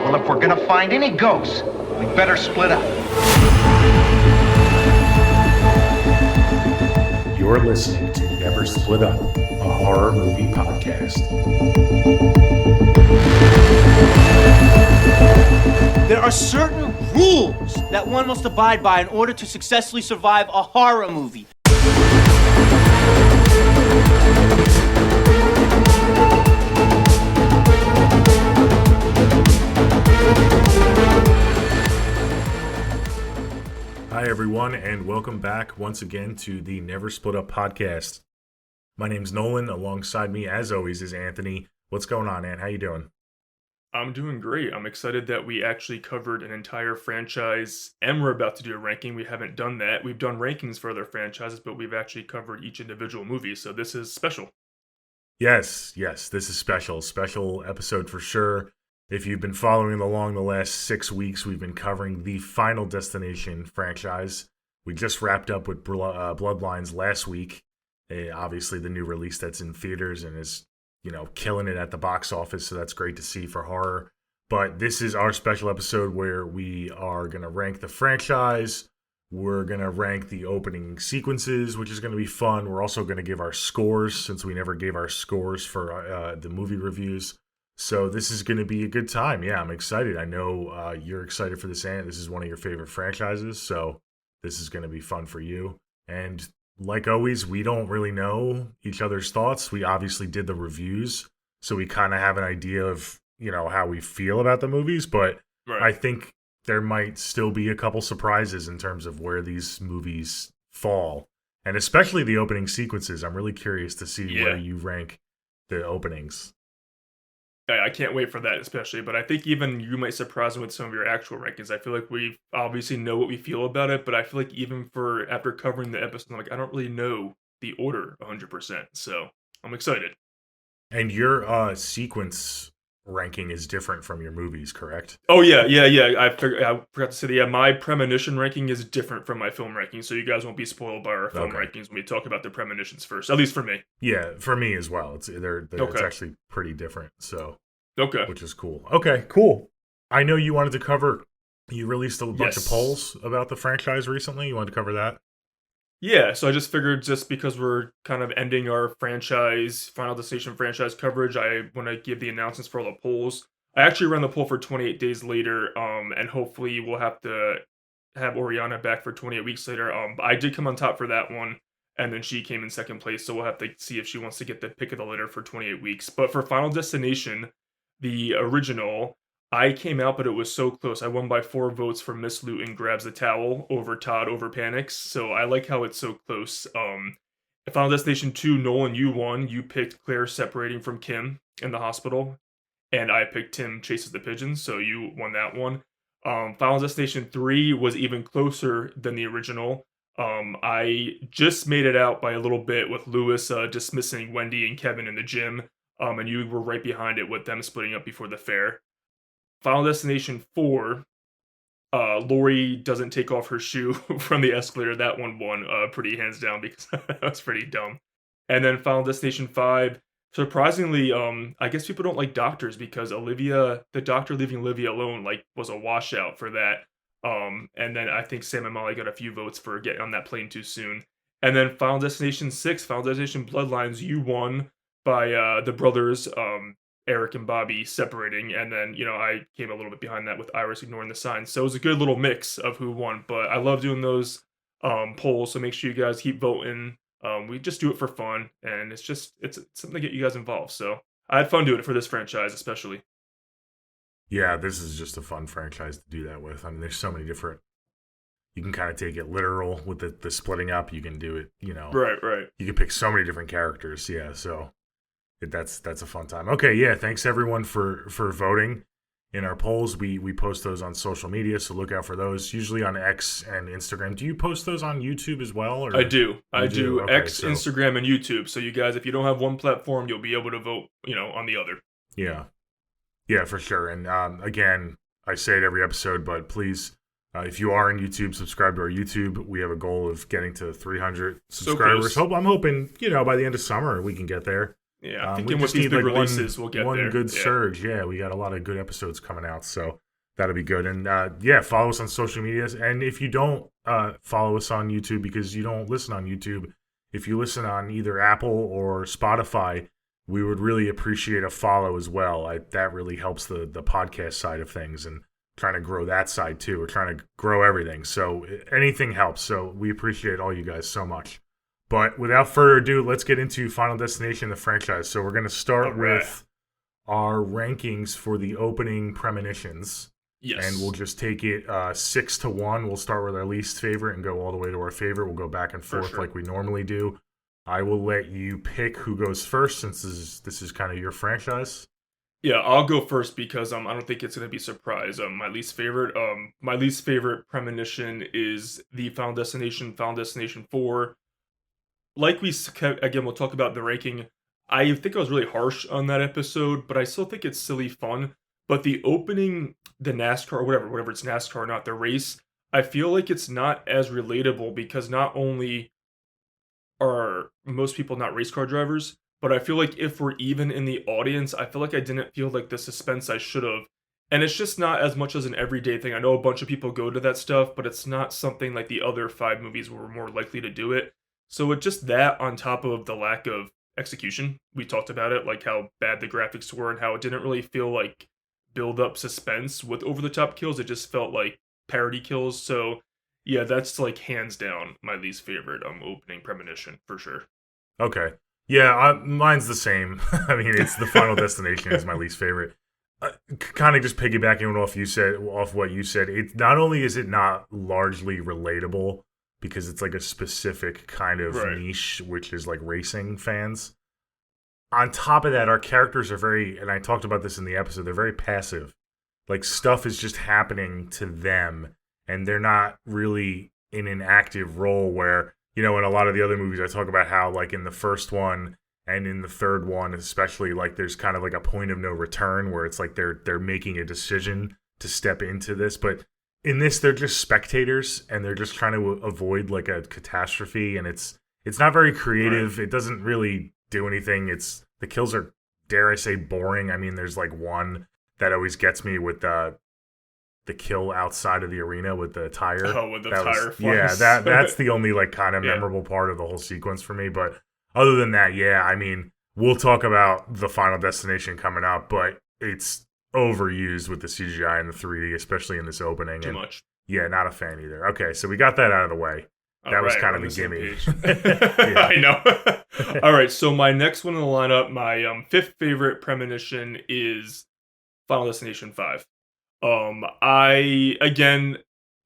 Well, if we're gonna find any ghosts, we better split up. You're listening to Never Split Up, a horror movie podcast. There are certain rules that one must abide by in order to successfully survive a horror movie. Hi, everyone, and welcome back once again to the Never Split Up podcast. My name's Nolan. Alongside me, as always, is Anthony. What's going on, Ant? How you doing? I'm doing great. I'm excited that we actually covered an entire franchise, and we're about to do a ranking. We haven't done that. We've done rankings for other franchises, but we've actually covered each individual movie, so this is special. Yes, this is special. Special episode for sure. If you've been following along the last 6 weeks, we've been covering the Final Destination franchise. We just wrapped up with Bloodlines last week. Obviously, the new release that's in theaters and is, killing it at the box office. So that's great to see for horror. But this is our special episode where we are going to rank the franchise. We're going to rank the opening sequences, which is going to be fun. We're also going to give our scores, since we never gave our scores for the movie reviews. So this is going to be a good time. Yeah, I'm excited. I know you're excited for this, Ant. This is one of your favorite franchises, so this is going to be fun for you. And like always, we don't really know each other's thoughts. We obviously did the reviews, so we kind of have an idea of, how we feel about the movies, but right. I think there might still be a couple surprises in terms of where these movies fall, and especially the opening sequences. I'm really curious to see where you rank the openings. I can't wait for that, especially. But I think even you might surprise me with some of your actual rankings. I feel like we obviously know what we feel about it, but I feel like even after covering the episode, I'm like, I don't really know the order 100%. So I'm excited. And your sequence ranking is different from your movies, correct? Oh yeah. I forgot to say that. Yeah, my premonition ranking is different from my film ranking, so you guys won't be spoiled by our film rankings when we talk about the premonitions first. At least for me. Yeah, for me as well. It's actually pretty different. So which is cool. Okay, cool. I know you wanted to cover. You released a bunch of polls about the franchise recently. You wanted to cover that? Yeah, so I just figured, just because we're kind of ending our Final Destination franchise coverage, I want to give the announcements for all the polls. I actually ran the poll for 28 days later, and hopefully we'll have to have Oriana back for 28 weeks later. I did come on top for that one, and then she came in second place, so we'll have to see if she wants to get the pick of the litter for 28 weeks. But for Final Destination, the original, I came out, but it was so close. I won by 4 votes for Miss Luton grabs the towel over Todd over panics. So I like how it's so close. Final Destination 2, Nolan, you won. You picked Claire separating from Kim in the hospital. And I picked Tim chases the pigeons. So you won that one. Final Destination 3 was even closer than the original. I just made it out by a little bit with Lewis dismissing Wendy and Kevin in the gym. And you were right behind it with them splitting up before the fair. Final Destination 4, Lori doesn't take off her shoe from the escalator. That one won pretty hands down because that was pretty dumb. And then Final Destination 5, surprisingly, I guess people don't like doctors because the doctor leaving Olivia alone, was a washout for that. And then I think Sam and Molly got a few votes for getting on that plane too soon. And then Final Destination 6, Final Destination Bloodlines, you won by the brothers, Eric and Bobby separating, and then, I came a little bit behind that with Iris ignoring the signs. So it was a good little mix of who won, but I love doing those polls, so make sure you guys keep voting. We just do it for fun, and it's something to get you guys involved. So I had fun doing it for this franchise, especially. Yeah, this is just a fun franchise to do that with. I mean, there's so many different. You can kind of take it literal with the splitting up. You can do it, Right. You can pick so many different characters. Yeah, so that's a fun time. Okay, yeah, thanks everyone for voting in our polls. We post those on social media, so look out for those, usually on X and Instagram. Do you post those on YouTube as well? Or? I do. Okay, X, so. Instagram, and YouTube. So you guys, if you don't have one platform, you'll be able to vote, on the other. Yeah, for sure. And again, I say it every episode, but please, if you are on YouTube, subscribe to our YouTube. We have a goal of getting to 300 subscribers. So I'm hoping, by the end of summer we can get there. Yeah, I'm We thinking with just these need big like releases, we'll get one there. good Yeah. surge. Yeah, we got a lot of good episodes coming out, so that'll be good. And yeah, follow us on social medias. And if you don't follow us on YouTube because you don't listen on YouTube, if you listen on either Apple or Spotify, we would really appreciate a follow as well. That really helps the podcast side of things and trying to grow that side too. We're trying to grow everything, so anything helps. So we appreciate all you guys so much. But without further ado, let's get into Final Destination, the franchise. So we're going to start with our rankings for the opening premonitions. Yes. And we'll just take it 6-1. We'll start with our least favorite and go all the way to our favorite. We'll go back and forth like we normally do. I will let you pick who goes first since this is kind of your franchise. Yeah, I'll go first because I don't think it's gonna be a surprise. My least favorite premonition is the Final Destination 4. Like again, we'll talk about the ranking. I think I was really harsh on that episode, but I still think it's silly fun. But the opening, the NASCAR or whatever it's NASCAR or not, the race, I feel like it's not as relatable because not only are most people not race car drivers, but I feel like if we're even in the audience, I feel like I didn't feel like the suspense I should have. And it's just not as much as an everyday thing. I know a bunch of people go to that stuff, but it's not something like the other 5 movies where we're more likely to do it. So with just that on top of the lack of execution, we talked about it, like how bad the graphics were and how it didn't really feel like build up suspense with over the top kills. It just felt like parody kills. So yeah, that's like hands down my least favorite opening premonition for sure. Okay. Yeah, mine's the same. I mean, it's the Final Destination is my least favorite. Kind of just piggybacking off what you said. It not only is it not largely relatable because it's like a specific kind of niche, which is like racing fans. On top of that, our characters are very, and I talked about this in the episode, they're very passive. Like stuff is just happening to them, and they're not really in an active role where, you know, in a lot of the other movies, I talk about how, like, in the first one and in the third one, especially, like, there's kind of like a point of no return where it's like they're making a decision to step into this. But in this, they're just spectators, and they're just trying to avoid, like, a catastrophe, and it's not very creative. It doesn't really do anything. The kills are, dare I say, boring. I mean, there's, like, one that always gets me with the kill outside of the arena with the tire. Oh, with the tire flies. Yeah, that's the only like kind of memorable part of the whole sequence for me. But other than that, yeah, I mean, we'll talk about the Final Destination coming up, but it's overused with the CGI and the 3D, especially in this opening. Too much. Yeah, not a fan either. Okay, so we got that out of the way. That was kind of a gimme. I know. All right, so my next one in the lineup, my 5th favorite premonition is Final Destination 5. I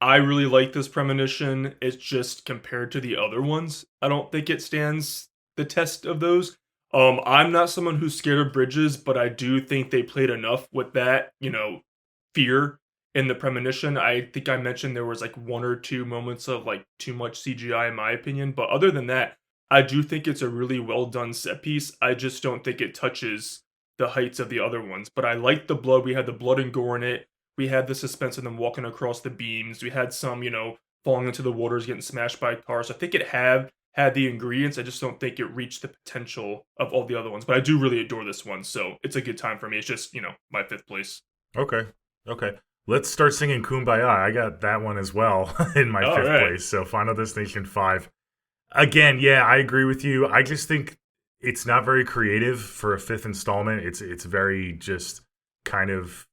really like this premonition. It's just compared to the other ones, I don't think it stands the test of those. I'm not someone who's scared of bridges, but I do think they played enough with that, fear in the premonition. I think I mentioned there was like 1 or 2 moments of like too much CGI in my opinion, but other than that, I do think it's a really well done set piece. I just don't think it touches the heights of the other ones, but I like the blood. We had the blood and gore in it. We had the suspense of them walking across the beams. We had some, falling into the waters, getting smashed by cars. I think it had the ingredients. I just don't think it reached the potential of all the other ones. But I do really adore this one, so it's a good time for me. It's just, my 5th place. Okay. Let's start singing Kumbaya. I got that one as well in my 5th place. So Final Destination 5. Again, yeah, I agree with you. I just think it's not very creative for a 5th installment. It's very just kind of,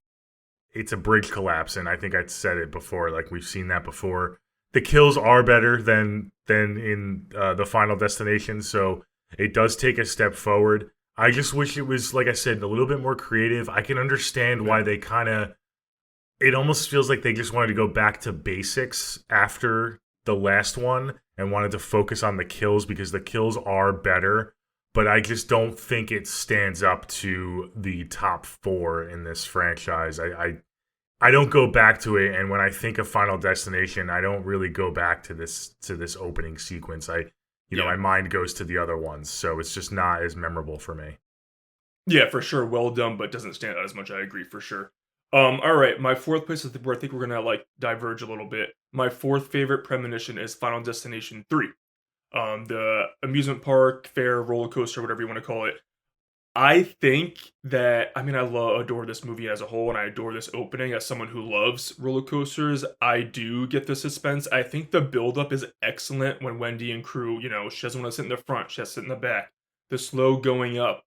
it's a bridge collapse, and I think I said it before. Like, we've seen that before. The kills are better than in the Final Destination, so it does take a step forward. I just wish it was, like I said, a little bit more creative. I can understand why they kind of, it almost feels like they just wanted to go back to basics after the last one and wanted to focus on the kills because the kills are better. But I just don't think it stands up to the top 4 in this franchise. I don't go back to it, and when I think of Final Destination, I don't really go back to this opening sequence. My mind goes to the other ones, so it's just not as memorable for me. Yeah, for sure, well done, but doesn't stand out as much. I agree for sure. All right, my 4th place is where I think we're gonna diverge a little bit. My 4th favorite premonition is Final Destination 3. The amusement park, fair, roller coaster, whatever you want to call it. I think that I mean I adore this movie as a whole, and I adore this opening. As someone who loves roller coasters, I do get the suspense. I think the buildup is excellent when Wendy and crew, she doesn't want to sit in the front, she has to sit in the back. The slow going up,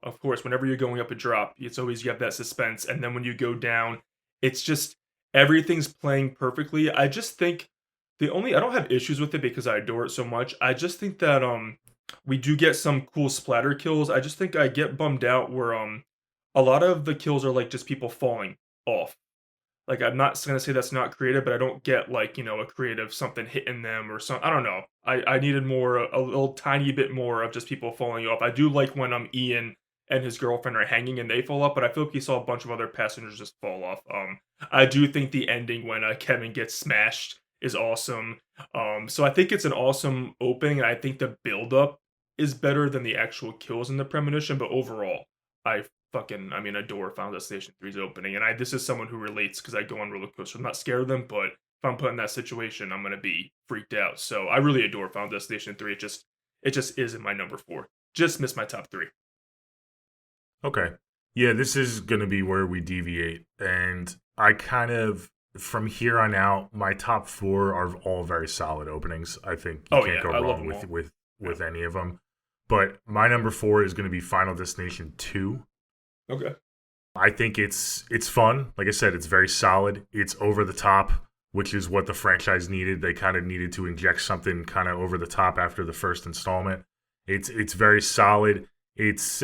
of course, whenever you're going up a drop, it's always you have that suspense, and then when you go down, it's just everything's playing perfectly. I just think I don't have issues with it because I adore it so much. I just think that we do get some cool splatter kills. I just think I get bummed out where a lot of the kills are like just people falling off. Like I'm not gonna say that's not creative, but I don't get like, a creative something hitting them or something. I don't know. I needed more a little tiny bit more of just people falling off. I do like when Ian and his girlfriend are hanging and they fall off, but I feel like you saw a bunch of other passengers just fall off. I do think the ending when Kevin gets smashed is awesome. So I think it's an awesome opening, and I think the build up is better than the actual kills in the premonition. But overall, I adore Final Destination 3's opening, and this is someone who relates because I go on roller coasters. I'm not scared of them, but if I'm put in that situation, I'm gonna be freaked out. So I really adore Final Destination 3. It just isn't my number 4. Just missed my top 3. Okay. Yeah, this is going to be where we deviate. And I kind of, from here on out, my top 4 are all very solid openings. I think you can't go wrong with any of them. But my number 4 is going to be Final Destination 2. Okay. I think it's fun. Like I said, it's very solid. It's over the top, which is what the franchise needed. They kind of needed to inject something kind of over the top after the first installment. It's very solid. It's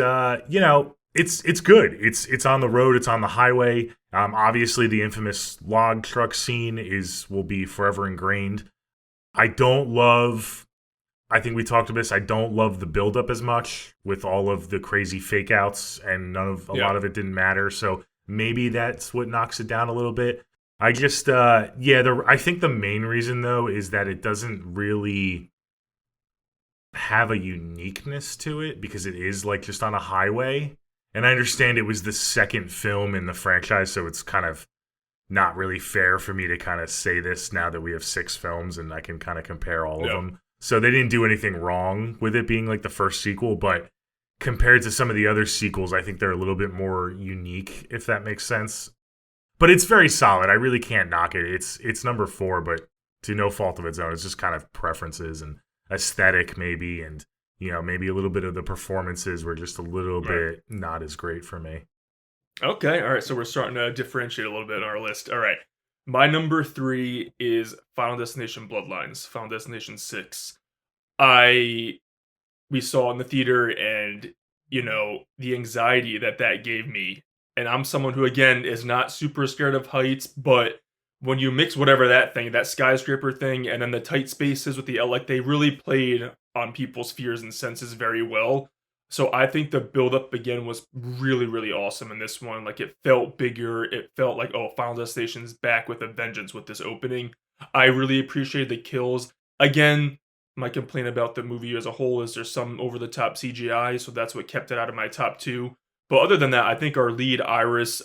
it's good. It's on the road. It's on the highway. Obviously, the infamous log truck scene will be forever ingrained. I think we talked about this. I don't love the buildup as much with all of the crazy fake outs, and a lot of it didn't matter. So maybe that's what knocks it down a little bit. I just, I think the main reason though is that it doesn't really have a uniqueness to it because it is like just on a highway. And I understand it was the second film in the franchise, so it's kind of not really fair for me to kind of say this now that we have 6 films and I can kind of compare all of them. So they didn't do anything wrong with it being like the first sequel, but compared to some of the other sequels, I think they're a little bit more unique, if that makes sense. But it's very solid. I really can't knock it. It's number 4, but to no fault of its own. It's just kind of preferences and aesthetic maybe, and maybe a little bit of the performances were just a little bit not as great for me. Okay, all right, so we're starting to differentiate a little bit on our list. All right, my number 3 is Final Destination Bloodlines, Final Destination 6. We saw in the theater, and, the anxiety that gave me, and I'm someone who, again, is not super scared of heights, but when you mix whatever that skyscraper thing, and then the tight spaces with they really played on people's fears and senses very well. So I think the build-up again was really, really awesome in this one. Like, it felt bigger. It felt like, Final Destination's back with a vengeance with this opening. I really appreciated the kills. Again, my complaint about the movie as a whole is there's some over-the-top CGI, so that's what kept it out of my top 2. But other than that, I think our lead, Iris,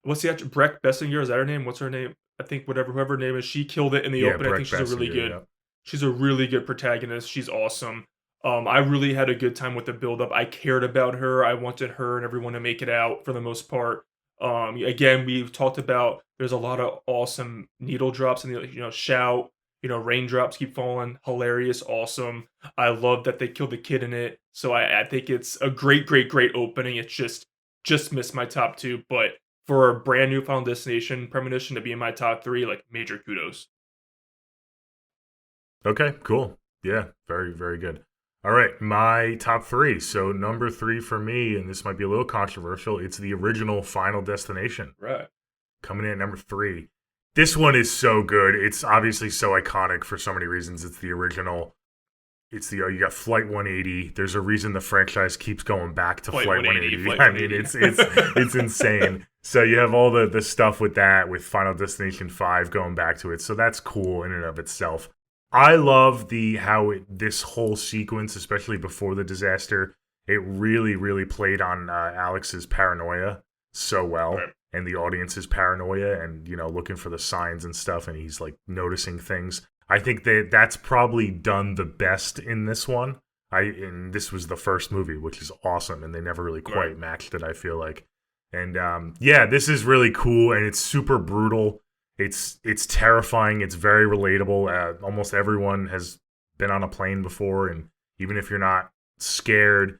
what's the actor? Breck Bessinger, is that her name? What's her name? I think whoever her name is, she killed it in the opening. I think she's a really good. She's a really good protagonist. She's awesome. I really had a good time with the build-up. I cared about her. I wanted her and everyone to make it out for the most part. Again, we've talked about there's a lot of awesome needle drops in the shout. Raindrops keep falling. Hilarious, awesome. I love that they killed the kid in it. So I think it's a great, great, great opening. It's just missed my top 2, but for a brand new Final Destination premonition to be in my top 3, like, major kudos. Okay, cool. Yeah, very, very good. All right, my top 3. So number 3 for me, and this might be a little controversial, it's the original Final Destination. Right. Coming in at number 3. This one is so good. It's obviously so iconic for so many reasons. It's the original. It's you got Flight 180. There's a reason the franchise keeps going back to Flight 180. I mean, it's insane. So you have all the stuff with that, with Final Destination 5 going back to it. So that's cool in and of itself. I love this whole sequence, especially before the disaster, it really, really played on Alex's paranoia so well, right. And the audience's paranoia, and looking for the signs and stuff, and he's like noticing things. I think that's probably done the best in this one. And this was the first movie, which is awesome, and they never really quite matched it, I feel like. And yeah, this is really cool, and it's super brutal. It's terrifying. It's very relatable. Almost everyone has been on a plane before, and even if you're not scared,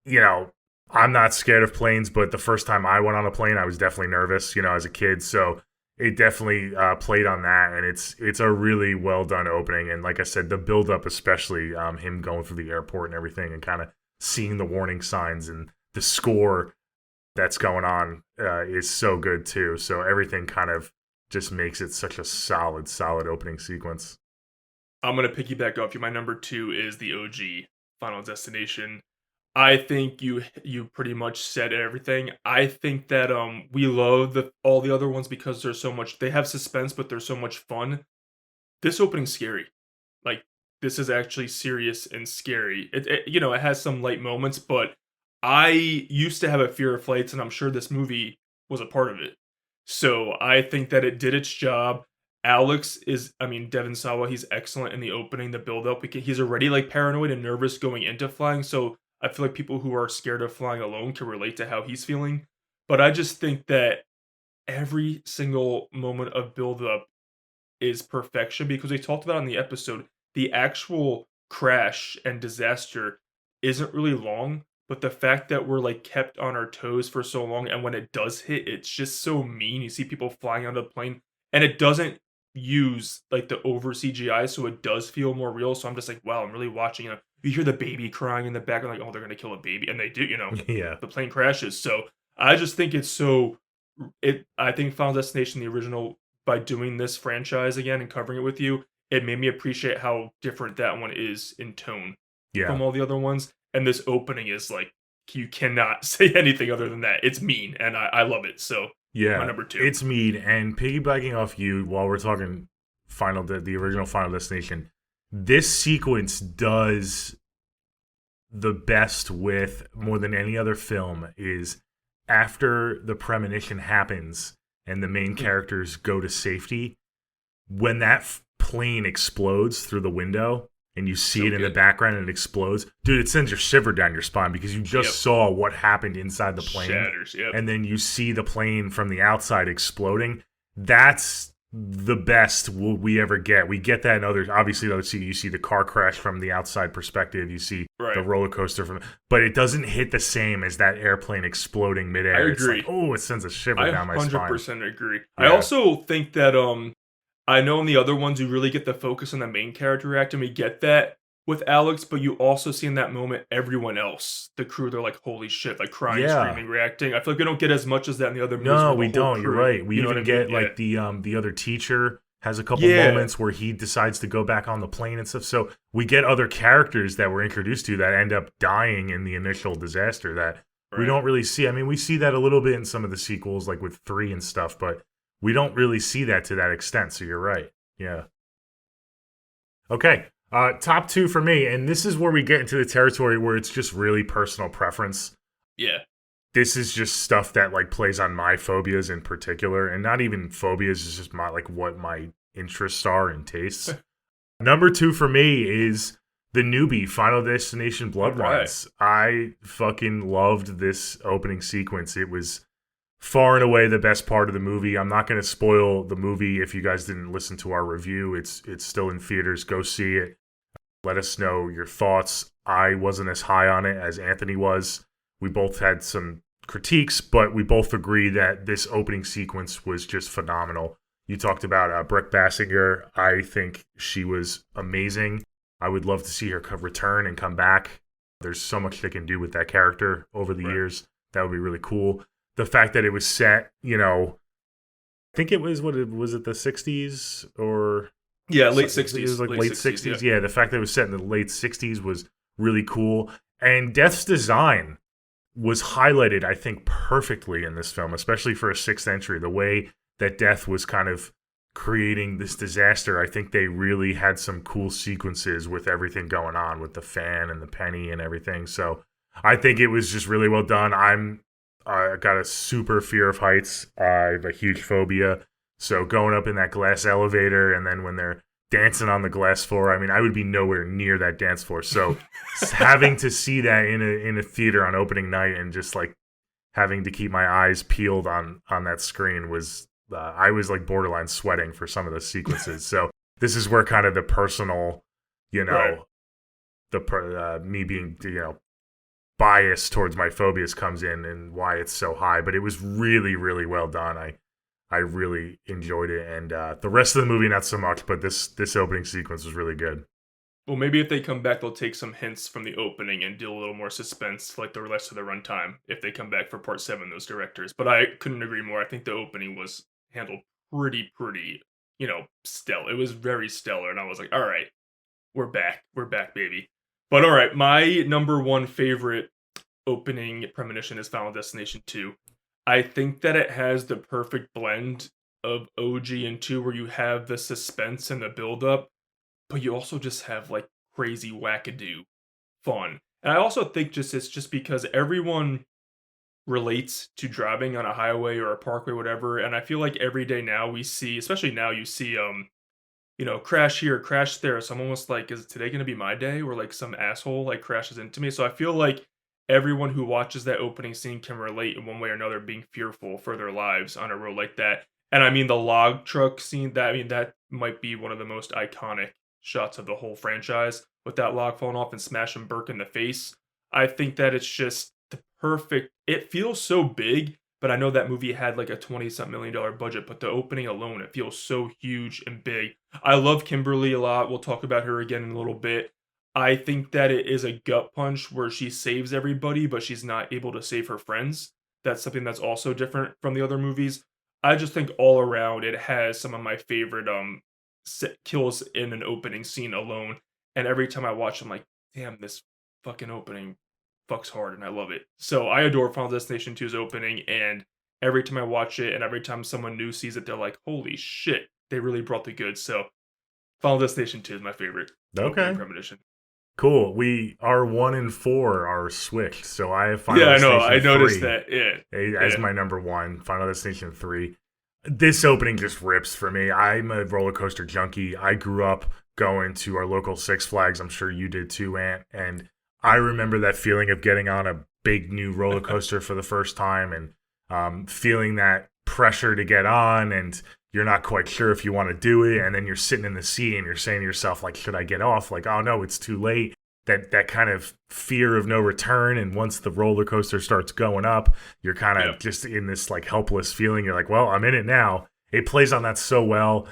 I'm not scared of planes, but the first time I went on a plane, I was definitely nervous, as a kid. So it definitely played on that, and it's a really well done opening. And like I said, the build up, especially him going through the airport and everything, and kind of seeing the warning signs and the score that's going on is so good too. So everything kind of just makes it such a solid opening sequence. I'm gonna piggyback off you. My number 2 is the OG Final Destination. I think you pretty much said everything. I think that we love all the other ones because there's so much. They have suspense, but they're so much fun. This opening's scary. Like, this is actually serious and scary. It has some light moments, but I used to have a fear of flights, and I'm sure this movie was a part of it. So I think that it did its job. Devin Sawa, he's excellent in the opening, the build up. He's already like paranoid and nervous going into flying, so I feel like people who are scared of flying alone can relate to how he's feeling. But I just think that every single moment of build up is perfection because we talked about in the episode, the actual crash and disaster isn't really long, but the fact that we're like kept on our toes for so long, and when it does hit, it's just so mean. You see people flying out of the plane, and it doesn't use like the over CGI, so it does feel more real. So I'm just like, wow, I'm really watching. You hear the baby crying in the background, like, oh, they're gonna kill a baby, and they do. Yeah. The plane crashes. So I just think it's so. I think Final Destination, the original, by doing this franchise again and covering it with you, it made me appreciate how different that one is in tone from all the other ones. And this opening is like, you cannot say anything other than that. It's mean, and I love it. So yeah, my number 2. It's mean. And piggybacking off you, while we're talking the original Final Destination, this sequence does the best with more than any other film is after the premonition happens and the main characters go to safety, when that plane explodes through the window and you see it in the background and it explodes, dude, it sends your shiver down your spine because you just saw what happened inside the plane. Shatters, and then you see the plane from the outside exploding. That's the best we ever get. We get that in obviously you see the car crash from the outside perspective, you see the roller coaster but it doesn't hit the same as that airplane exploding midair. I agree. It's like, it sends a shiver down my spine. I 100% agree. Yeah. I also think that I know in the other ones you really get the focus on the main character act, and we get that with Alex, but you also see in that moment everyone else, the crew, they're like, holy shit, like crying, screaming, reacting. I feel like we don't get as much as that in the other movies. No, we don't. Crew, you're right. We even get like the other teacher has a couple moments where he decides to go back on the plane and stuff. So we get other characters that we're introduced to that end up dying in the initial disaster that we don't really see. I mean, we see that a little bit in some of the sequels, like with 3 and stuff, but we don't really see that to that extent. So you're right. Yeah. Okay. Top 2 for me, and this is where we get into the territory where it's just really personal preference. Yeah. This is just stuff that like plays on my phobias in particular, and not even phobias, it's just what my interests are and tastes. Number 2 for me is the newbie Final Destination Bloodlines. I fucking loved this opening sequence. It was far and away the best part of the movie. I'm not going to spoil the movie if you guys didn't listen to our review. It's still in theaters. Go see it. Let us know your thoughts. I wasn't as high on it as Anthony was. We both had some critiques, but we both agree that this opening sequence was just phenomenal. You talked about Brooke Bassinger. I think she was amazing. I would love to see her return and come back. There's so much they can do with that character over the years. That would be really cool. The fact that it was set, I think it was, was it the 60s or... Yeah, late 60s. It was like late 60s. Yeah, the fact that it was set in the late 60s was really cool. And Death's design was highlighted, I think, perfectly in this film, especially for a 6th entry. The way that Death was kind of creating this disaster, I think they really had some cool sequences with everything going on with the fan and the penny and everything. So I think it was just really well done. I got a super fear of heights. I have a huge phobia. So going up in that glass elevator, and then when they're dancing on the glass floor. I mean, I would be nowhere near that dance floor. So having to see that in a theater on opening night and just like having to keep my eyes peeled on that screen was I was like borderline sweating for some of those sequences. So this is where kind of the personal, Right. me being biased towards my phobias comes in and why it's so high. But it was really, really well done. I really enjoyed it, and the rest of the movie not so much. But this opening sequence was really good. Well, maybe if they come back, they'll take some hints from the opening and do a little more suspense, like the rest of the runtime. If they come back for part 7, those directors. But I couldn't agree more. I think the opening was handled pretty, stellar. It was very stellar, and I was like, all right, we're back, baby. But all right, my number one favorite opening premonition is Final Destination 2. I think that it has the perfect blend of OG and 2, where you have the suspense and the build-up, but you also just have like crazy wackadoo fun. And I also think it's just because everyone relates to driving on a highway or a parkway, whatever. And I feel like every day now we see, especially now, you see crash here, crash there. So I'm almost like, is today gonna be my day? Where like some asshole like crashes into me. So I feel like everyone who watches that opening scene can relate in one way or another, being fearful for their lives on a road like that. And I mean the log truck scene, that might be one of the most iconic shots of the whole franchise, with that log falling off and smashing Burke in the face. I think that it's just the perfect, it feels so big, but I know that movie had like a 20-something million dollar budget, but the opening alone, it feels so huge and big. I love Kimberly a lot. We'll talk about her again in a little bit. I think that it is a gut punch where she saves everybody, but she's not able to save her friends. That's something that's also different from the other movies. I just think all around it has some of my favorite kills in an opening scene alone. And every time I watch, I'm like, damn, this fucking opening fucks hard, and I love it. So I adore Final Destination 2's opening, and every time I watch it, and every time someone new sees it, they're like, holy shit, they really brought the goods. So Final Destination 2 is my favorite opening premonition. Cool. Our 1 and 4 are switched, so I have Final Destination 3. I noticed that. Yeah. As my number 1, Final Destination 3. This opening just rips for me. I'm a roller coaster junkie. I grew up going to our local Six Flags. I'm sure you did too, Ant. And I remember that feeling of getting on a big new roller coaster for the first time and feeling that pressure to get on, and you're not quite sure if you want to do it, and then you're sitting in the seat and you're saying to yourself, like, should I get off? Like, oh no, it's too late. That kind of fear of no return, and once the roller coaster starts going up, you're kind of just in this like helpless feeling. You're like, well, I'm in it now. It plays on that so well.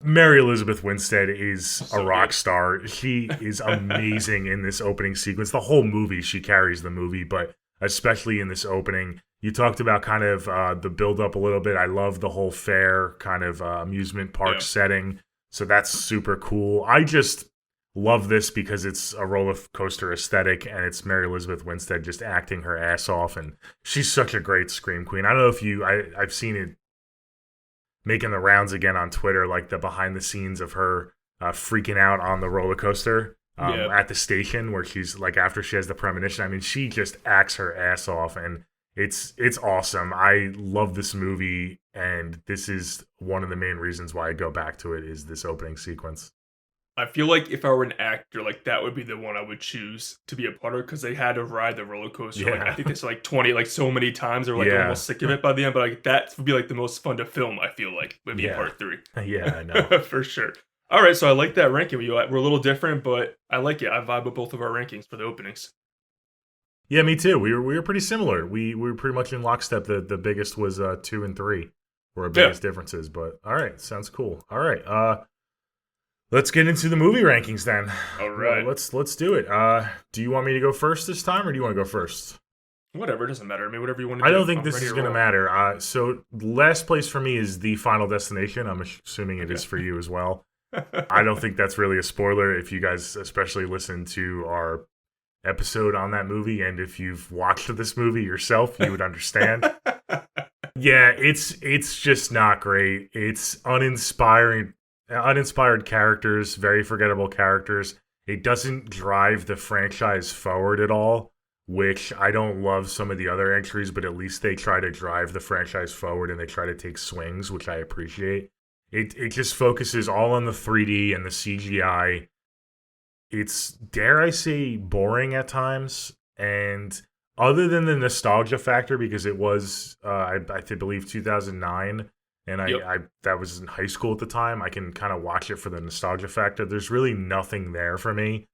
Mary Elizabeth Winstead is a rock star. She is amazing in this opening sequence. The whole movie, she carries the movie, but especially in this opening. You talked about kind of the build up a little bit. I love the whole fair kind of amusement park setting. So that's super cool. I just love this because it's a roller coaster aesthetic, and it's Mary Elizabeth Winstead just acting her ass off, and she's such a great scream queen. I don't know if I've seen it making the rounds again on Twitter, like the behind the scenes of her freaking out on the roller coaster at the station where she's like, after she has the premonition. I mean, she just acts her ass off, and it's awesome. I love this movie, and this is one of the main reasons why I go back to it is this opening sequence. I feel like if I were an actor, like that would be the one I would choose to be a part of, because they had to ride the roller coaster. Yeah. Like I think it's like 20, like so many times. They're like almost sick of it by the end. But like that would be like the most fun to film. I feel like would be part 3. Yeah, I know for sure. All right, so I like that ranking. We're a little different, but I like it. I vibe with both of our rankings for the openings. Yeah, me too. We were pretty similar. We were pretty much in lockstep. The biggest was 2 and 3 were our biggest differences. But all right, sounds cool. All right, let's get into the movie rankings then. All right, let's do it. Do you want me to go first this time, or do you want to go first? Whatever, it doesn't matter. I mean, whatever you want to do. I don't think this is going to matter. So last place for me is the Final Destination. I'm assuming it is for you as well. I don't think that's really a spoiler if you guys especially listen to our episode on that movie, and if you've watched this movie yourself, you would understand. Yeah, it's just not great. It's uninspired characters, very forgettable characters. It doesn't drive the franchise forward at all, which I don't love some of the other entries, but at least they try to drive the franchise forward and they try to take swings, which I appreciate. It just focuses all on the 3D and the CGI. It's, dare I say, boring at times. And other than the nostalgia factor, because it was, I believe, 2009, and I that was in high school at the time, I can kind of watch it for the nostalgia factor. There's really nothing there for me.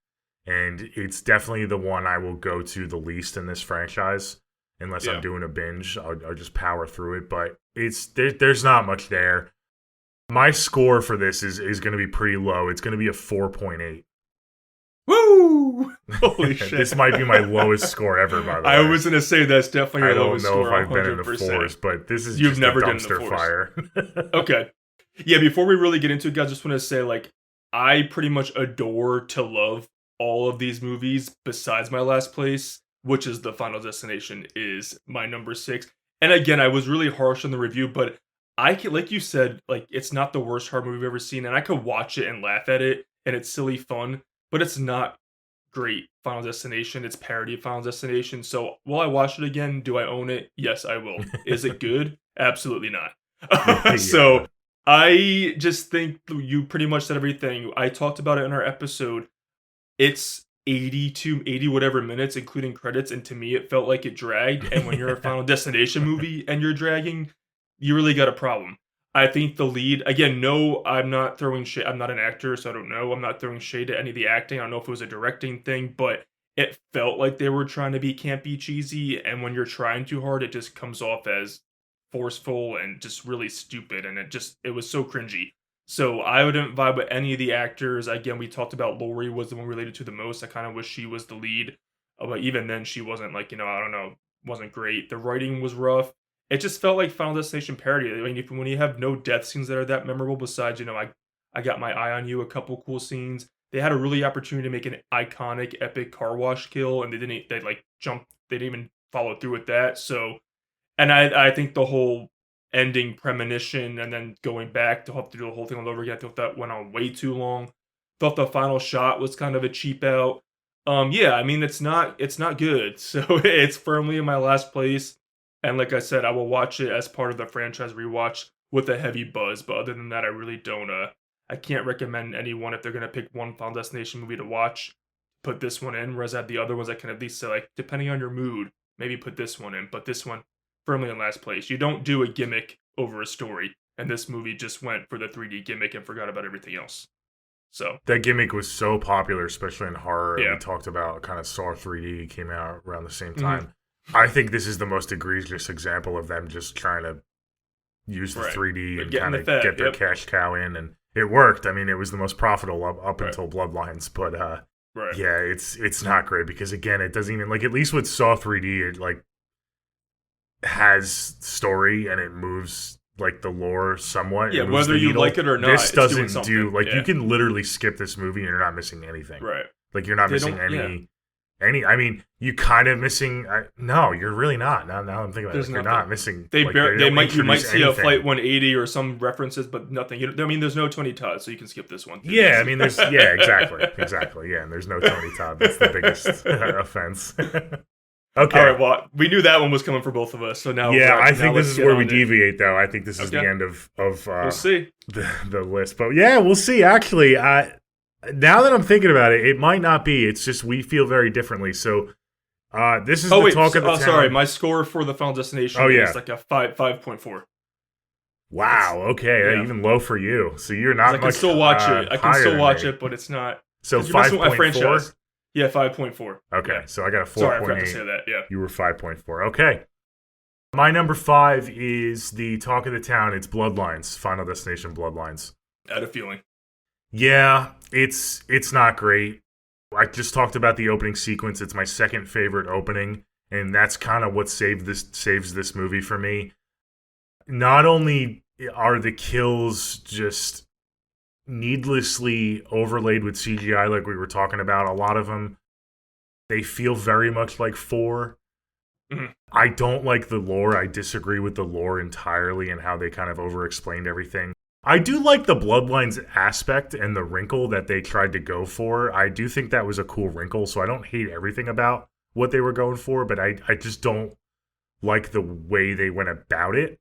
And it's definitely the one I will go to the least in this franchise. Unless I'm doing a binge, I'll just power through it. But there's not much there. My score for this is going to be pretty low. It's going to be a 4.8. Woo! Holy shit! This might be my lowest score ever. By the way, I was going to say that's definitely your lowest score. I don't know if I've been in the fours, but this is You've just never a been in the dumpster fours. fire. Okay, yeah. Before we really get into it, guys, I just want to say, like, I pretty much adore to love all of these movies besides my last place, which is The Final Destination, is my number 6. And again, I was really harsh on the review, but I can, like you said, like, it's not the worst horror movie I've ever seen, and I could watch it and laugh at it, and it's silly fun, but it's not great Final Destination. It's parody of Final Destination. So will I watch it again? Do I own it? Yes, I will. Is it good? Absolutely not. Yeah. So I just think you pretty much said everything. I talked about it in our episode. It's 80 whatever minutes, including credits, and to me it felt like it dragged. And when you're a Final Destination movie and you're dragging, you really got a problem. I think the lead, again, no, I'm not throwing shade. I'm not an actor, so I don't know. I'm not throwing shade at any of the acting. I don't know if it was a directing thing, but it felt like they were trying to be campy, cheesy, and when you're trying too hard, it just comes off as forceful and just really stupid, and it was so cringy. So I wouldn't vibe with any of the actors. Again, we talked about Lori was the one related to the most. I kind of wish she was the lead, but even then, she wasn't, like, I don't know, wasn't great. The writing was rough. It just felt like Final Destination parody. I mean, when you have no death scenes that are that memorable, besides, I got my eye on you, a couple cool scenes. They had a really opportunity to make an iconic, epic car wash kill, and they didn't even follow through with that. So, and I think the whole ending premonition and then going back to have to do the whole thing all over again, I thought that went on way too long. Thought the final shot was kind of a cheap out. Yeah, I mean, it's not good. So it's firmly in my last place. And like I said, I will watch it as part of the franchise rewatch with a heavy buzz. But other than that, I really don't. I can't recommend anyone, if they're gonna pick one Final Destination movie to watch, put this one in. Whereas the other ones, I can at least say, like, depending on your mood, maybe put this one in. But this one, firmly in last place. You don't do a gimmick over a story, and this movie just went for the 3D gimmick and forgot about everything else. So that gimmick was so popular, especially in horror. Yeah. We talked about kind of Saw 3D came out around the same time. Mm-hmm. I think this is the most egregious example of them just trying to use the 3D and kind of get their cash cow in, and it worked. I mean, it was the most profitable up until Bloodlines, but yeah, it's not great because, again, it doesn't even, like, at least with Saw 3D, it like has story and it moves like the lore somewhat. Yeah, whether you like it or not, this doesn't do, like, you can literally skip this movie and you're not missing anything. Right. Like, you're not missing any. I mean, you kind of missing. No, you're really not. Now I'm thinking about it. You're not missing. You might see a Flight 180 or some references, but nothing. I mean, there's no Tony Todd, so you can skip this one. Yeah, I mean, there's exactly. Yeah, and there's no Tony Todd. That's the biggest offense. Okay. All right. Well, we knew that one was coming for both of us. So now, I think this is where we deviate, though. I think this is the end of we'll see the list. But yeah, we'll see. Actually, now that I'm thinking about it, it might not be. It's just we feel very differently. So this is the talk of the town. Sorry, my score for the Final Destination is like a 5.4. Wow. Okay, even low for you. So you're not. I can still watch it. I can still watch it, but it's not. So 5.4. Yeah, 5.4. Okay, so I got a 4.8. Sorry, I forgot to say that. Yeah, you were 5.4. Okay. My number 5 is the talk of the town. It's Bloodlines, Final Destination Bloodlines. I had a feeling. Yeah, it's not great. I just talked about the opening sequence. It's my second favorite opening, and that's kind of what saves this movie for me. Not only are the kills just needlessly overlaid with CGI, like we were talking about, a lot of them, they feel very much like 4. Mm-hmm. I don't like the lore. I disagree with the lore entirely and how they kind of over-explained everything. I do like the Bloodlines aspect and the wrinkle that they tried to go for. I do think that was a cool wrinkle, so I don't hate everything about what they were going for, but I just don't like the way they went about it.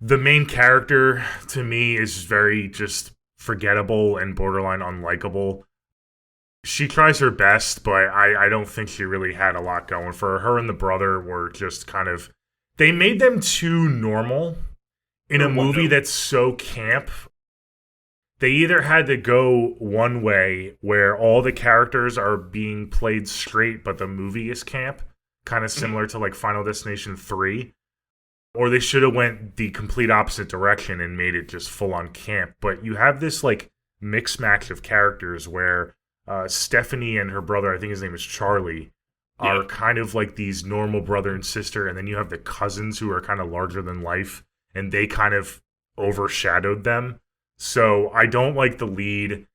The main character to me is very just forgettable and borderline unlikable. She tries her best, but I don't think she really had a lot going for her. Her and the brother were just kind of, they made them too normal in a movie that's so camp. They either had to go one way where all the characters are being played straight, but the movie is camp, kind of similar to like Final Destination 3, or they should have went the complete opposite direction and made it just full on camp. But you have this like mix match of characters where Stephanie and her brother, I think his name is Charlie, are kind of like these normal brother and sister, and then you have the cousins who are kind of larger than life, and they kind of overshadowed them. So I don't like the lead.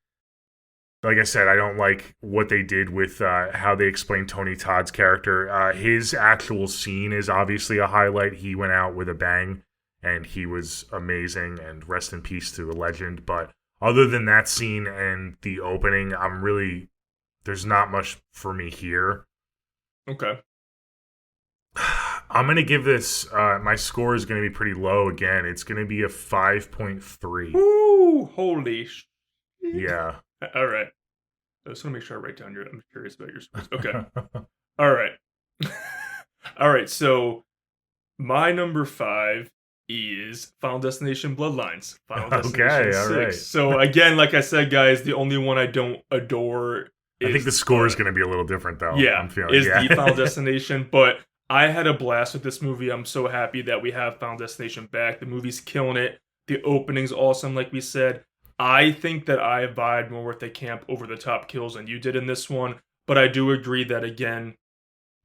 Like I said, I don't like what they did with how they explained Tony Todd's character. His actual scene is obviously a highlight. He went out with a bang, and he was amazing, and rest in peace to a legend. But other than that scene and the opening, there's not much for me here. Okay. I'm going to give this, my score is going to be pretty low again. It's going to be a 5.3. Ooh, holy shit. Yeah. All right. I just want to make sure I write down I'm curious about your scores. Okay. All right. All right. So my number 5 is Final Destination Bloodlines. Final Destination 6. All right. So again, like I said, guys, the only one I don't adore I think the score is going to be a little different, though. Yeah, I'm feeling, the Final Destination. But I had a blast with this movie. I'm so happy that we have Final Destination back. The movie's killing it. The opening's awesome, like we said. I think that I vibed more with the camp over-the-top kills than you did in this one. But I do agree that, again,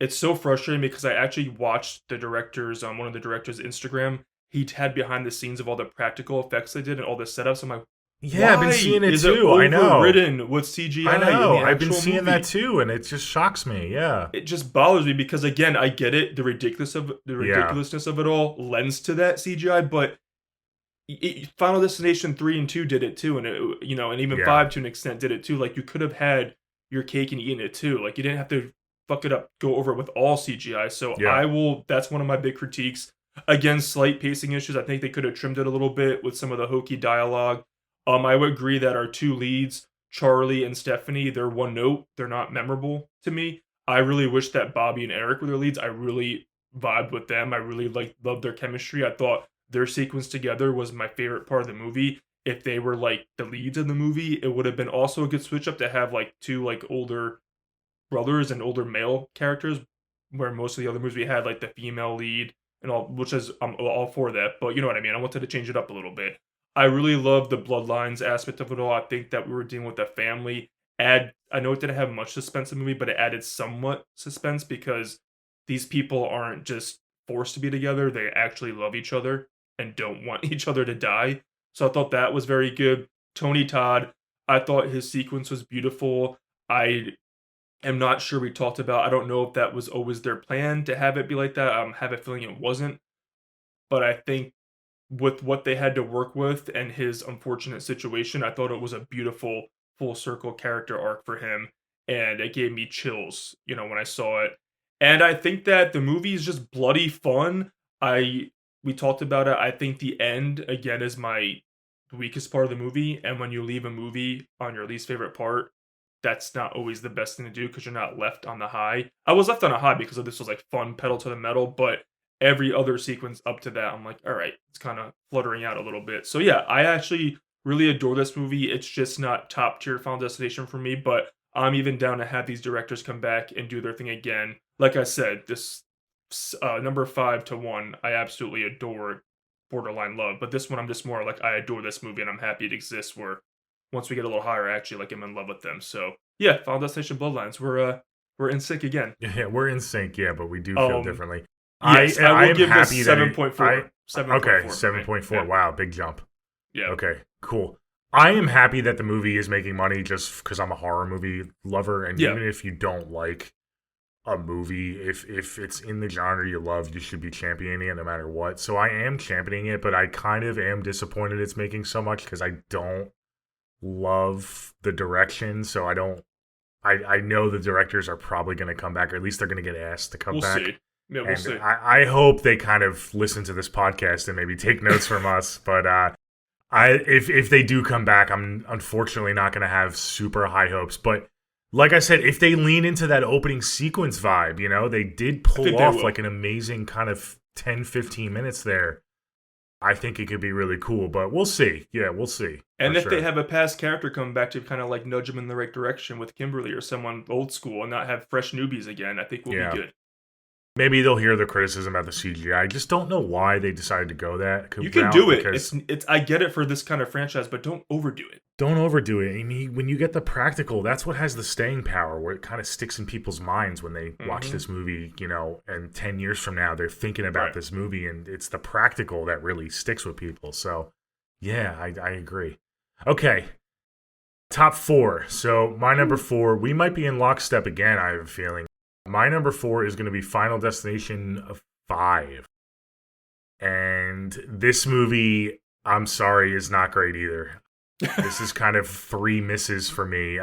it's so frustrating because I actually watched the director's, one of the director's Instagram. He had behind the scenes of all the practical effects they did and all the setups. I'm like, yeah, I've been seeing it too. I know. Overridden with CGI. I know. I've been seeing movie. That too, and it just shocks me. Yeah, it just bothers me because again, I get it. The ridiculousness of it all lends to that CGI, but Final Destination 3 and 2 did it too, and and even 5 to an extent did it too. Like you could have had your cake and eaten it too. Like you didn't have to fuck it up, go over it with all CGI. So I will. That's one of my big critiques. Again, slight pacing issues. I think they could have trimmed it a little bit with some of the hokey dialogue. I would agree that our two leads, Charlie and Stephanie, they're one note. They're not memorable to me. I really wish that Bobby and Eric were their leads. I really vibed with them. I really loved their chemistry. I thought their sequence together was my favorite part of the movie. If they were like the leads in the movie, it would have been also a good switch up to have like two like older brothers and older male characters, where most of the other movies we had like the female lead and all, which is I'm all for that. But you know what I mean. I wanted to change it up a little bit. I really love the bloodlines aspect of it all. I think that we were dealing with a family. I know it didn't have much suspense in the movie, but it added somewhat suspense because these people aren't just forced to be together. They actually love each other and don't want each other to die. So I thought that was very good. Tony Todd, I thought his sequence was beautiful. I am not sure we talked about, I don't know if that was always their plan to have it be like that. I have a feeling it wasn't. But I think with what they had to work with and his unfortunate situation, I thought it was a beautiful full circle character arc for him, and it gave me chills, when I saw it. And I think that the movie is just bloody fun. We talked about it. I think the end again is my weakest part of the movie, and when you leave a movie on your least favorite part, that's not always the best thing to do because you're not left on the high. I was left on a high because of this was like fun pedal to the metal, but every other sequence up to that, I'm like, all right, it's kind of fluttering out a little bit. So yeah, I actually really adore this movie. It's just not top tier Final Destination for me, but I'm even down to have these directors come back and do their thing again. Like I said, this number 5 to 1, I absolutely adore, borderline love. But this one, I'm just more like, I adore this movie and I'm happy it exists. Where once we get a little higher, I actually like I'm in love with them. So yeah, Final Destination Bloodlines, we're in sync again. Yeah, we're in sync. Yeah, but we do feel differently. Yes, I will give this 7.4. 7.4. Okay, 7.4. Yeah. Wow, big jump. Yeah. Okay, cool. I am happy that the movie is making money just because I'm a horror movie lover, and even if you don't like a movie, if it's in the genre you love, you should be championing it no matter what. So I am championing it, but I kind of am disappointed it's making so much because I don't love the direction. So I know the directors are probably going to come back, or at least they're going to get asked to come back. See. Yeah, we'll And see. I hope they kind of listen to this podcast and maybe take notes from us. But if they do come back, I'm unfortunately not going to have super high hopes. But like I said, if they lean into that opening sequence vibe, you know, they did pull off like an amazing kind of 10, 15 minutes there. I think it could be really cool, but we'll see. Yeah, we'll see. And if they have a past character come back to kind of like nudge them in the right direction with Kimberly or someone old school and not have fresh newbies again, I think we'll be good. Maybe they'll hear the criticism about the CGI. I just don't know why they decided to go that. You can do it. It's. I get it for this kind of franchise, but don't overdo it. Don't overdo it. I mean, when you get the practical, that's what has the staying power, where it kind of sticks in people's minds when they watch this movie, you know, and 10 years from now, they're thinking about this movie, and it's the practical that really sticks with people. So, yeah, I agree. Okay. Top 4. So, my number 4, we might be in lockstep again, I have a feeling. My number 4 is going to be Final Destination 5. And this movie, I'm sorry, is not great either. This is kind of 3 misses for me.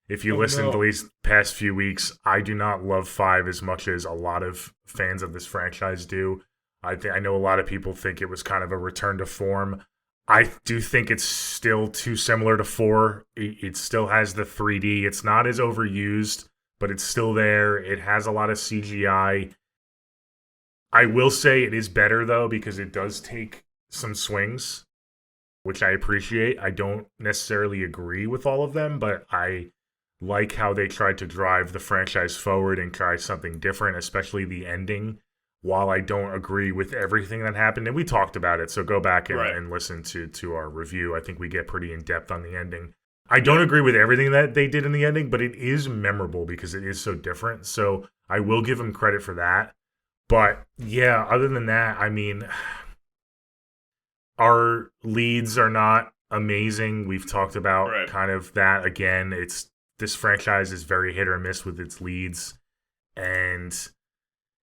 If you listen to these past few weeks, I do not love 5 as much as a lot of fans of this franchise do. I know a lot of people think it was kind of a return to form. I do think it's still too similar to 4. It still has the 3D. It's not as overused, but it's still there. It has a lot of CGI. I will say it is better, though, because it does take some swings, which I appreciate. I don't necessarily agree with all of them, but I like how they tried to drive the franchise forward and try something different, especially the ending. While I don't agree with everything that happened, and we talked about it, so go back and listen to our review. I think we get pretty in-depth on the ending. I don't agree with everything that they did in the ending, but it is memorable because it is so different. So I will give them credit for that. But yeah, other than that, I mean, our leads are not amazing. We've talked about kind of that again. This franchise is very hit or miss with its leads. And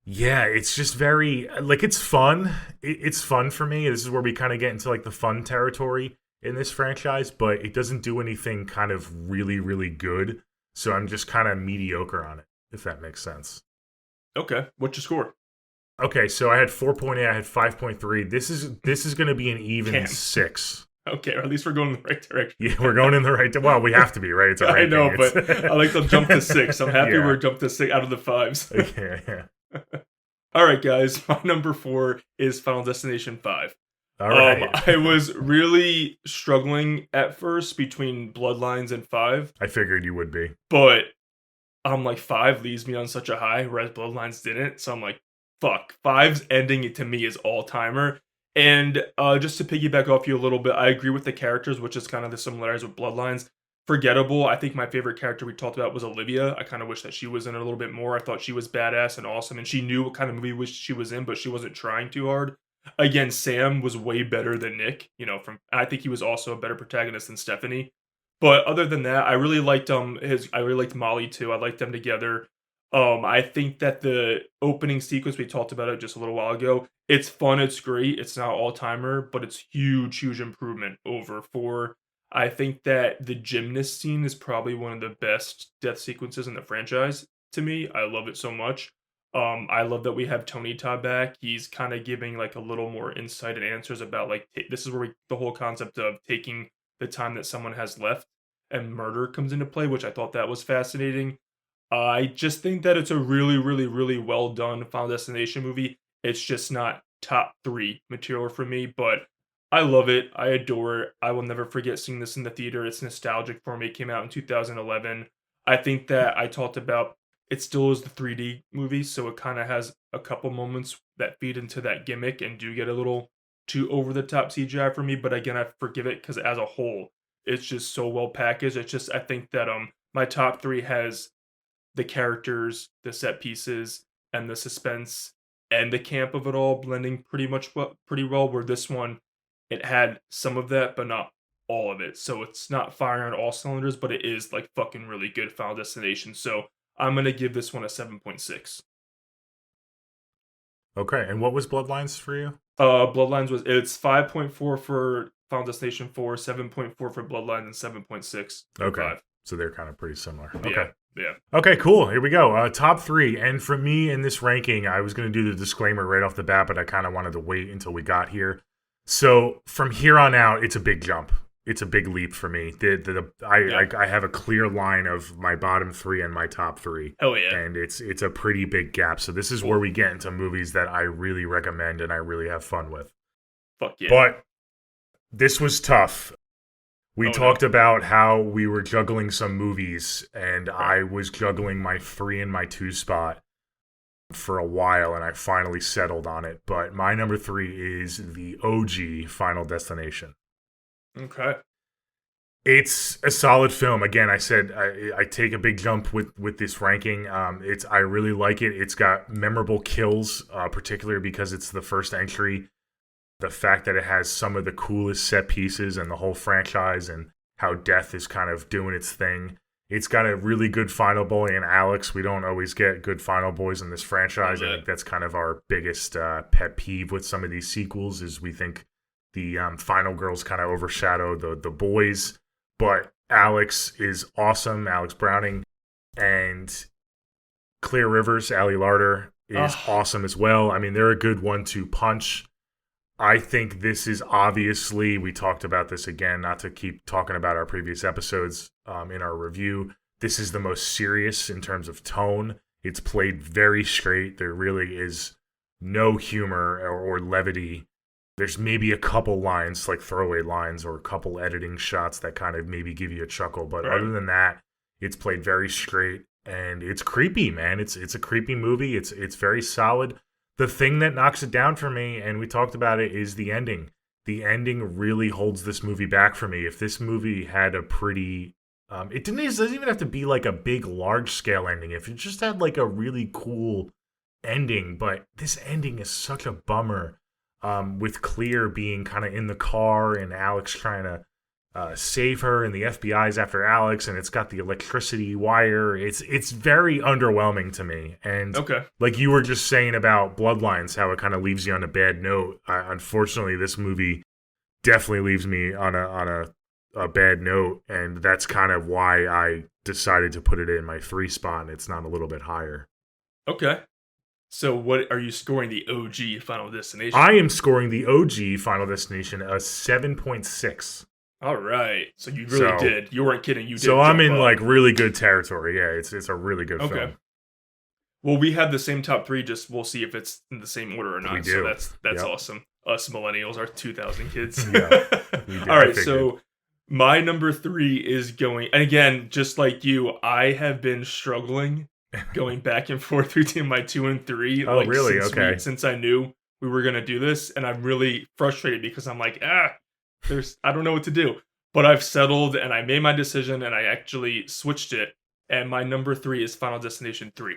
yeah, it's just very, like, it's fun. It's fun for me. This is where we kind of get into like the fun territory in this franchise, but it doesn't do anything kind of really, really good. So I'm just kind of mediocre on it, if that makes sense. Okay, what's your score? Okay, so I had 4.8, I had 5.3. This is going to be an even 6. Okay, or at least we're going in the right direction. Yeah, we're going in the right direction. Well, we have to be, right? It's a ranking. I know, but I like to jump to 6. I'm happy we're jumped to 6 out of the 5s. Yeah. All right, guys, my number 4 is Final Destination 5. All right. I was really struggling at first between Bloodlines and 5. I figured you would be. But I'm like, 5 leaves me on such a high, whereas Bloodlines didn't. So I'm like, fuck. 5's ending to me is all-timer. And just to piggyback off you a little bit, I agree with the characters, which is kind of the similarities with Bloodlines. Forgettable. I think my favorite character we talked about was Olivia. I kind of wish that she was in it a little bit more. I thought she was badass and awesome, and she knew what kind of movie she was in, but she wasn't trying too hard. Again, Sam was way better than Nick. You know, I think he was also a better protagonist than Stephanie. But other than that, I really liked I really liked Molly too. I liked them together. I think that the opening sequence, we talked about it just a little while ago. It's fun, it's great, it's not all-timer, but it's huge improvement over 4. I think that the gymnast scene is probably one of the best death sequences in the franchise to me. I love it so much. I love that we have Tony Todd back. He's kind of giving like a little more insight and answers about like this is where the whole concept of taking the time that someone has left and murder comes into play, which I thought that was fascinating. I just think that it's a really well done Final Destination movie. It's just not top 3 material for me, but I love it. I adore it. I will never forget seeing this in the theater. It's nostalgic for me. It came out in 2011. I think that I talked about it still is the 3D movie, so it kind of has a couple moments that feed into that gimmick and do get a little too over-the-top CGI for me, but again, I forgive it because as a whole, it's just so well packaged. It's just, I think that my top 3 has the characters, the set pieces, and the suspense, and the camp of it all blending pretty well, where this one, it had some of that, but not all of it. So it's not firing on all cylinders, but it is like fucking really good Final Destination. So I'm going to give this one a 7.6. Okay, and what was Bloodlines for you? Bloodlines it's 5.4 for Final Destination 4, 7.4 for Bloodlines, and 7.6 for 5. So they're kind of pretty similar. Yeah. Okay. Yeah. Okay, cool. Here we go. Top 3. And for me in this ranking, I was going to do the disclaimer right off the bat, but I kind of wanted to wait until we got here. So from here on out, it's a big jump. It's a big leap for me. I have a clear line of my bottom 3 and my top 3. Hell yeah. And it's a pretty big gap. So this is where we get into movies that I really recommend and I really have fun with. Fuck yeah. But this was tough. We talked about how we were juggling some movies, and I was juggling my 3 and my 2 spot for a while, and I finally settled on it. But my number 3 is the OG Final Destination. Okay. It's a solid film. Again, I said I take a big jump with this ranking. I really like it. It's got memorable kills, particularly because it's the first entry. The fact that it has some of the coolest set pieces in the whole franchise and how death is kind of doing its thing. It's got a really good final boy in Alex. We don't always get good final boys in this franchise. I think that's kind of our biggest pet peeve with some of these sequels is we think the final girls kind of overshadow the boys. But Alex is awesome. Alex Browning and Clear Rivers, Ali Larter is awesome as well. I mean, they're a good 1-2 punch. I think this is obviously, we talked about this again, not to keep talking about our previous episodes in our review. This is the most serious in terms of tone. It's played very straight. There really is no humor or levity. There's maybe a couple lines, like throwaway lines or a couple editing shots that kind of maybe give you a chuckle. But other than that, it's played very straight and it's creepy, man. It's a creepy movie. It's very solid. The thing that knocks it down for me, and we talked about it, is the ending. The ending really holds this movie back for me. If this movie had a pretty... it doesn't even have to be like a big, large-scale ending. If it just had like a really cool ending, but this ending is such a bummer. With Clear being kind of in the car and Alex trying to save her, and the FBI's after Alex, and it's got the electricity wire. It's very underwhelming to me. And like you were just saying about Bloodlines, how it kind of leaves you on a bad note. Unfortunately, this movie definitely leaves me on a bad note, and that's kind of why I decided to put it in my 3 spot, and it's not a little bit higher. Okay. So what are you scoring the OG Final Destination? I am scoring the OG Final Destination a 7.6. All right. So you really did. You weren't kidding. You did. So I'm in like really good territory. Yeah, it's a really good film. Well, we have the same top 3. Just we'll see if it's in the same order or not. We do. So that's awesome. Us millennials, our 2000 kids. Yeah. All right. So my number 3 is going, and again, just like you, I have been struggling going back and forth between my 2 and 3. Oh, really? Okay. Since I knew we were gonna do this, and I'm really frustrated because I'm like, I don't know what to do. But I've settled and I made my decision and I actually switched it. And my number 3 is Final Destination 3.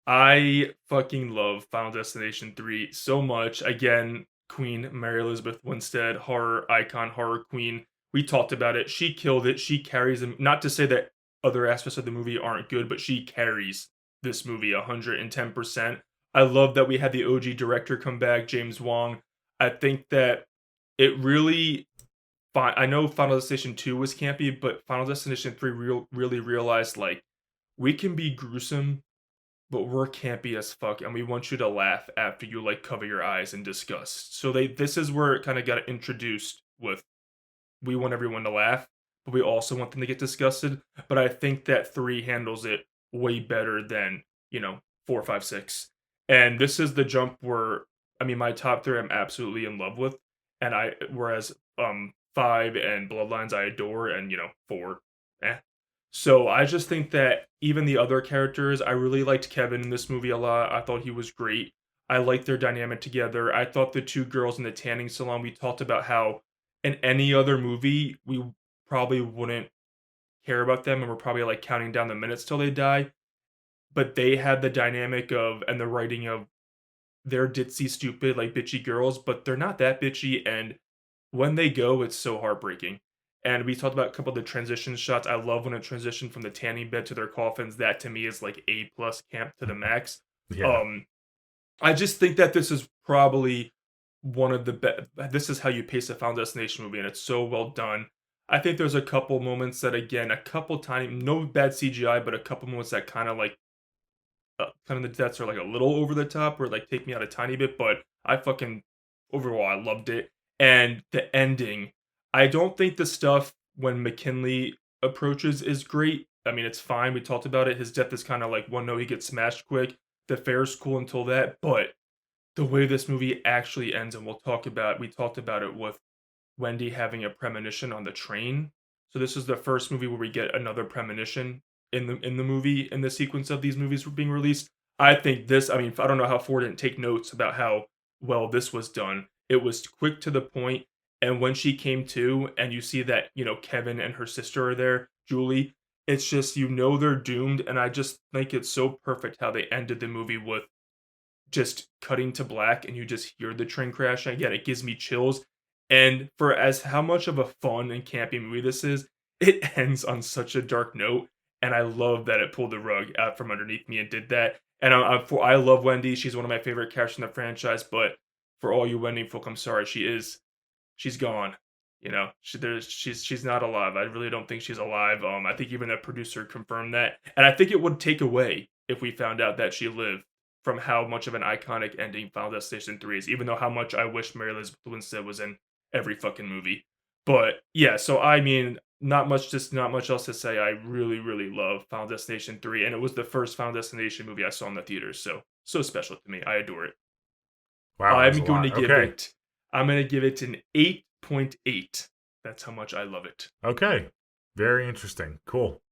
I fucking love Final Destination 3 so much. Again, Queen Mary Elizabeth Winstead, horror icon, horror queen. We talked about it. She killed it. She carries them. Not to say that other aspects of the movie aren't good, but she carries this movie 110%. I love that we had the OG director come back, James Wong. I think that it really... I know Final Destination 2 was campy, but Final Destination 3 really realized, like, we can be gruesome, but we're campy as fuck, and we want you to laugh after you, like, cover your eyes in disgust. So this is where it kind of got introduced with, we want everyone to laugh, but we also want them to get disgusted. But I think that 3 handles it way better than, 4, 5, 6. And this is the jump where, my top 3 I'm absolutely in love with, and whereas 5 and Bloodlines I adore, and 4, So I just think that even the other characters, I really liked Kevin in this movie a lot. I thought he was great. I liked their dynamic together. I thought the 2 girls in the tanning salon, we talked about how in any other movie, we probably wouldn't care about them, and we're probably like counting down the minutes till they die. But they had the dynamic of, and the writing of, they're ditzy, stupid, like bitchy girls, but they're not that bitchy, and when they go, it's so heartbreaking. And we talked about a couple of the transition shots. I love when it transitioned from the tanning bed to their coffins. That to me is like A+ camp to the max. Yeah. I just think that this is probably one of the best. This is how you pace a Final Destination movie, and it's so well done. I think there's a couple moments that, again, a couple tiny, no bad CGI, but a couple moments that kind of like, kind of the deaths are like a little over the top or like take me out a tiny bit, but I fucking, overall, I loved it. And the ending, I don't think the stuff when McKinley approaches is great. I mean, it's fine. We talked about it. His death is kind of like one note, he gets smashed quick. The fair's cool until that, but the way this movie actually ends, and we talked about it with Wendy having a premonition on the train. So this is the first movie where we get another premonition in the movie, in the sequence of these movies being released. I think this, I mean, I don't know how Ford didn't take notes about how well this was done. It was quick to the point, and when she came to, and you see that, Kevin and her sister are there, Julie, it's just, they're doomed, and I just think it's so perfect how they ended the movie with just cutting to black and you just hear the train crash. And again, it gives me chills. And for as how much of a fun and campy movie this is, it ends on such a dark note. And I love that it pulled the rug out from underneath me and did that. And I love Wendy. She's one of my favorite characters in the franchise. But for all you Wendy folk, I'm sorry. She's gone. She's not alive. I really don't think she's alive. I think even the producer confirmed that. And I think it would take away if we found out that she lived from how much of an iconic ending Final Destination 3 is, even though how much I wish Mary Elizabeth Winstead was in every fucking movie. But yeah, so I mean, not much else to say. I really, really love Final Destination 3, and it was the first Final Destination movie I saw in the theaters, so special to me. I adore it. Wow, I'm that's a going to lot. give Okay. it I'm going to give it an 8.8. That's how much I love it. Okay. Very interesting. Cool.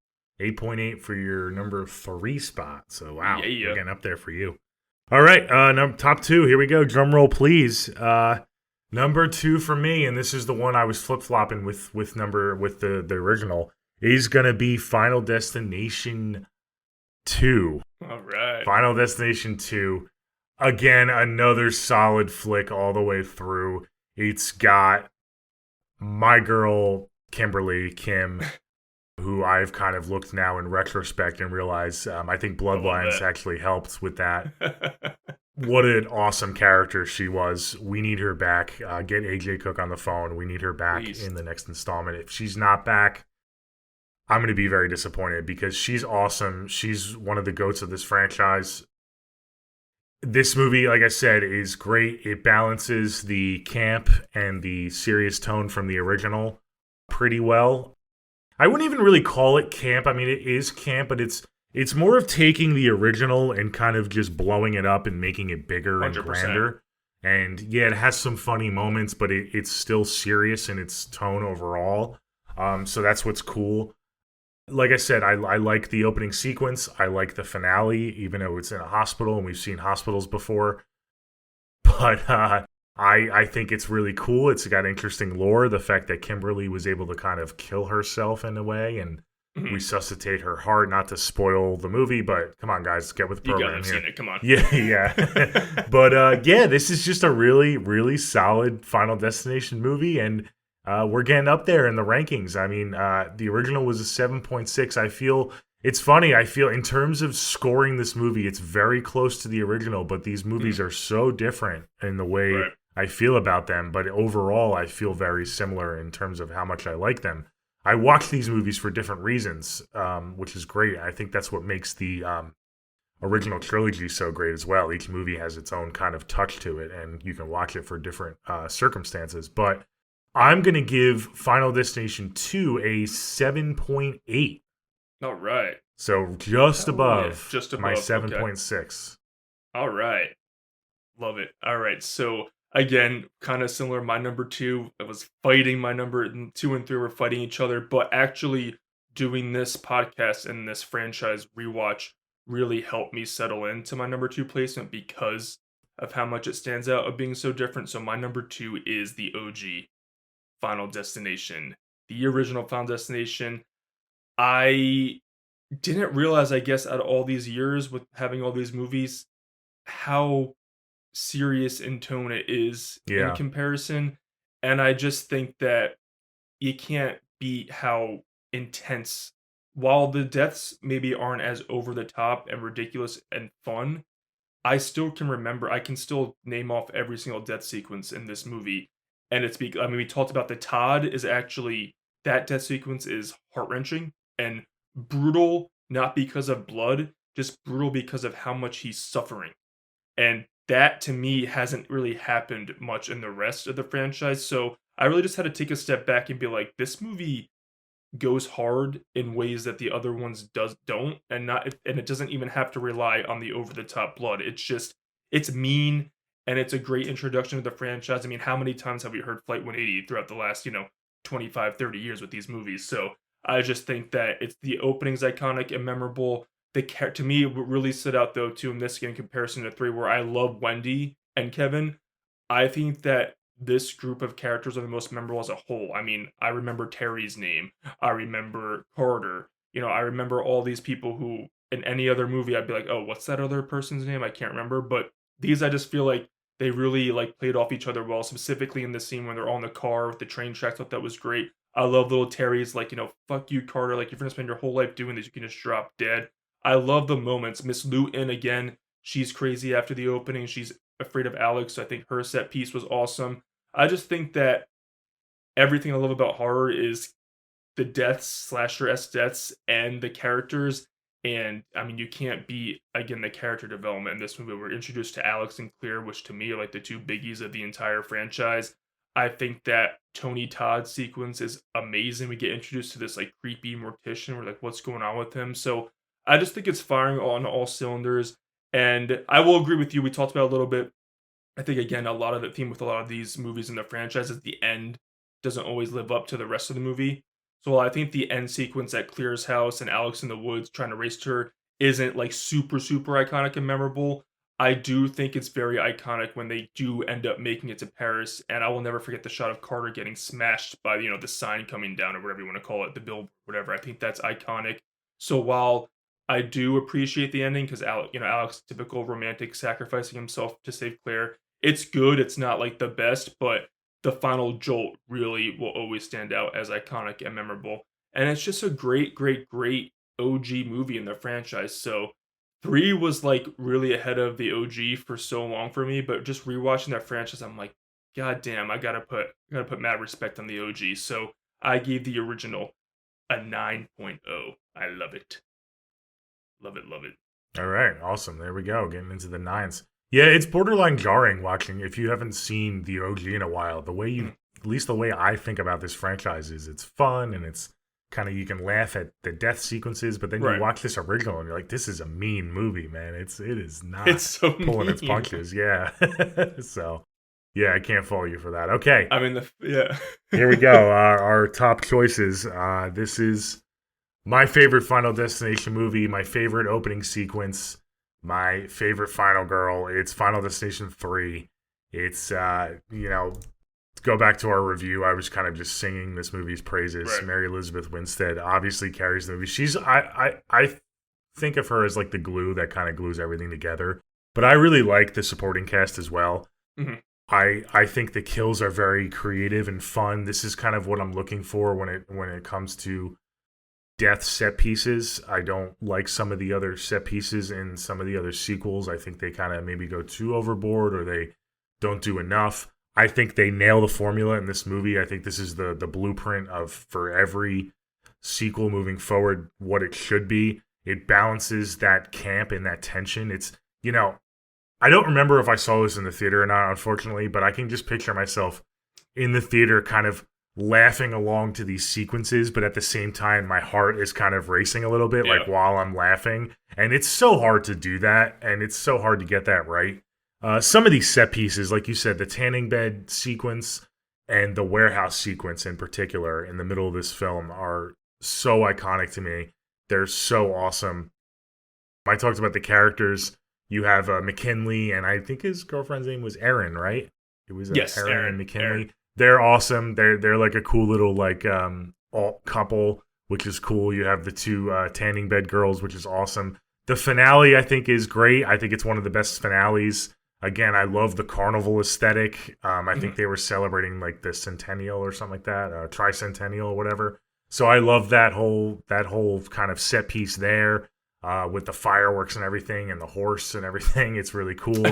8.8 for your number 3 spot. So wow, Yeah. we're getting up there for you. All right, top 2. Here we go. Drum roll, please. Number 2 for me, and this is the one I was flip flopping with the original, is gonna be Final Destination 2. All right. Final Destination 2. Again, another solid flick all the way through. It's got my girl Kim, who I've kind of looked now in retrospect and realized I think Bloodlines actually helped with that. What an awesome character she was. We need her back. Get AJ Cook on the phone. We need her back in the next installment. If she's not back, I'm going to be very disappointed because she's awesome. She's one of the GOATs of this franchise. This movie, like I said, is great. It balances the camp and the serious tone from the original pretty well. I wouldn't even really call it camp. I mean, it is camp, but it's more of taking the original and kind of just blowing it up and making it bigger 100%. And grander. And yeah, it has some funny moments, but it's still serious in its tone overall. So that's what's cool. Like I said, I like the opening sequence. I like the finale, even though it's in a hospital, and we've seen hospitals before. But I think it's really cool. It's got interesting lore. The fact that Kimberly was able to kind of kill herself in a way and resuscitate her heart. Not to spoil the movie, but come on, guys, get with the program. You guys have seen it. Come on. Yeah. But yeah, this is just a really, really solid Final Destination movie, and we're getting up there in the rankings. I mean, the original was a 7.6. I feel it's funny. I feel in terms of scoring this movie, it's very close to the original, but these movies are so different in the way I feel about them. But overall, I feel very similar in terms of how much I like them. I watch these movies for different reasons, which is great. I think that's what makes the original trilogy so great as well. Each movie has its own kind of touch to it, and you can watch it for different circumstances. But I'm going to give Final Destination 2 a 7.8. All right. So just above my 7.6. All right. Love it. All right. So again, kind of similar. My number 2, I was fighting my number 2 and 3 were fighting each other, but actually doing this podcast and this franchise rewatch really helped me settle into my number 2 placement because of how much it stands out of being so different. So my number 2 is the OG Final Destination, the original Final Destination. I didn't realize, I guess, out of all these years with having all these movies, how serious in tone it is in comparison. And I just think that you can't beat how intense, while the deaths maybe aren't as over the top and ridiculous and fun, I still can remember, I can still name off every single death sequence in this movie. And it's because, I mean, we talked about the Todd is actually that death sequence is heart-wrenching and brutal, not because of blood, just brutal because of how much he's suffering. And that to me hasn't really happened much in the rest of the franchise. So I really just had to take a step back and be like, this movie goes hard in ways that the other ones don't, and it doesn't even have to rely on the over the top blood. It's mean, and it's a great introduction to the franchise. I mean, how many times have we heard Flight 180 throughout the last 25, 30 years with these movies? So I just think that it's the opening's iconic and memorable. To me, what really stood out though too in this in comparison to 3, where I love Wendy and Kevin, I think that this group of characters are the most memorable as a whole. I mean, I remember Terry's name. I remember Carter. I remember all these people who in any other movie I'd be like, "Oh, what's that other person's name? I can't remember." But these I just feel like they really like played off each other well, specifically in the scene when they're on the car with the train tracks. I thought that was great. I love little Terry's like, fuck you, Carter. Like, you're gonna spend your whole life doing this, you can just drop dead. I love the moments. Miss Luton again, she's crazy after the opening. She's afraid of Alex. So I think her set piece was awesome. I just think that everything I love about horror is the deaths, slasher-esque deaths, and the characters. And I mean, you can't beat again the character development in this movie. We're introduced to Alex and Claire, which to me are like the two biggies of the entire franchise. I think that Tony Todd sequence is amazing. We get introduced to this like creepy mortician. We're like, what's going on with him? So I just think it's firing on all cylinders. And I will agree with you. We talked about it a little bit. I think again, a lot of the theme with a lot of these movies in the franchise is the end doesn't always live up to the rest of the movie. So while I think the end sequence at Claire's house and Alex in the woods trying to race to her isn't like super, super iconic and memorable, I do think it's very iconic when they do end up making it to Paris. And I will never forget the shot of Carter getting smashed by, the sign coming down or whatever you want to call it, the billboard, whatever. I think that's iconic. So while I do appreciate the ending because Alex, typical romantic sacrificing himself to save Claire, it's good. It's not like the best, but the final jolt really will always stand out as iconic and memorable. And it's just a great, great, great OG movie in the franchise. So 3 was like really ahead of the OG for so long for me, but just rewatching that franchise, I'm like, God damn, I gotta put mad respect on the OG. So I gave the original a 9.0. I love it. Love it, love it. All right, awesome. There we go, getting into the 9s. Yeah, it's borderline jarring watching if you haven't seen the OG in a while. The way at least the way I think about this franchise is it's fun and it's kind of, you can laugh at the death sequences, but then you watch this original and you're like, this is a mean movie, man. It is not so pulling its punches. Yeah. So, yeah, I can't fault you for that. Okay. I mean, Here we go. Our top choices. This is my favorite Final Destination movie, my favorite opening sequence, my favorite final girl. It's Final Destination 3. It's, to go back to our review, I was kind of just singing this movie's praises. Right. Mary Elizabeth Winstead obviously carries the movie. I think of her as like the glue that kind of glues everything together. But I really like the supporting cast as well. Mm-hmm. I think the kills are very creative and fun. This is kind of what I'm looking for when it comes to death set pieces. I don't like some of the other set pieces in some of the other sequels. I think they kind of maybe go too overboard or they don't do enough. I think they nail the formula in this movie. I think this is the blueprint for every sequel moving forward, what it should be. It balances that camp and that tension. It's, I don't remember if I saw this in the theater or not, unfortunately, but I can just picture myself in the theater kind of laughing along to these sequences, but at the same time, my heart is kind of racing a little bit, like while I'm laughing. And it's so hard to do that, and it's so hard to get that right. Some of these set pieces, like you said, the tanning bed sequence and the warehouse sequence in particular in the middle of this film are so iconic to me. They're so awesome. I talked about the characters. You have McKinley, and I think his girlfriend's name was Erin, right? It was Erin and McKinley. Erin. They're awesome. They're like a cool little like alt couple, which is cool. You have the two tanning bed girls, which is awesome. The finale, I think, is great. I think it's one of the best finales. Again, I love the carnival aesthetic. I think they were celebrating like the centennial or something like that, tricentennial or whatever. So I love that whole kind of set piece there with the fireworks and everything and the horse and everything. It's really cool.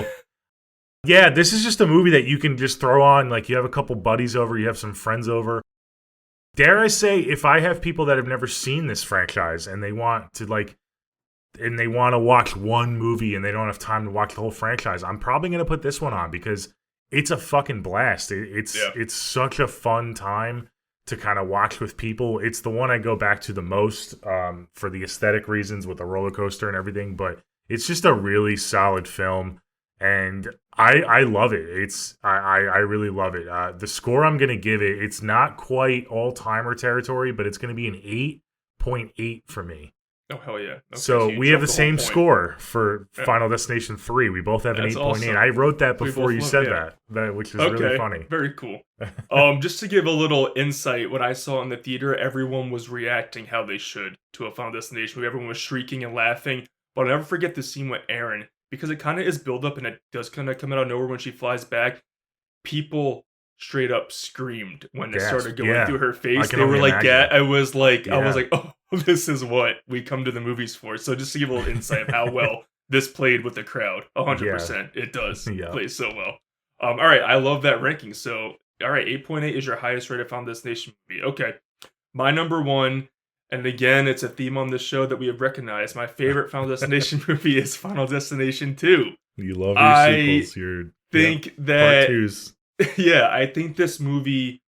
Yeah, this is just a movie that you can just throw on. Like you have a couple buddies over, you have some friends over. dare I say, if I have people that have never seen this franchise and they want to watch one movie and they don't have time to watch the whole franchise, I'm probably going to put this one on because it's a fucking blast. It's such a fun time to kind of watch with people. It's the one I go back to the most for the aesthetic reasons with the roller coaster and everything, but it's just a really solid film, and I love it. I really love it. The score I'm going to give it, it's not quite all-timer territory, but it's going to be an 8.8 for me. Oh, hell yeah. Okay, so we have the same score for Final Destination 3. We both have an 8.8. Awesome. I wrote that before you said that, which is really funny. Very cool. Just to give a little insight, when I saw it in the theater, everyone was reacting how they should to a Final Destination movie. Everyone was shrieking and laughing. But I'll never forget the scene with Aaron, because it kind of is build up and it does kind of come out of nowhere when she flies back. People straight up screamed when it started going through her face. They were like, I was like, oh, this is what we come to the movies for. So just to give a little insight of how well this played with the crowd. 100%. It does play so well. All right, I love that ranking. So, all right, 8.8 is your highest rated Final Destination movie. Okay. My number one, and again, it's a theme on this show that we have recognized. My favorite Final Destination movie is Final Destination 2. You love your sequels. Part twos. Yeah, I think this movie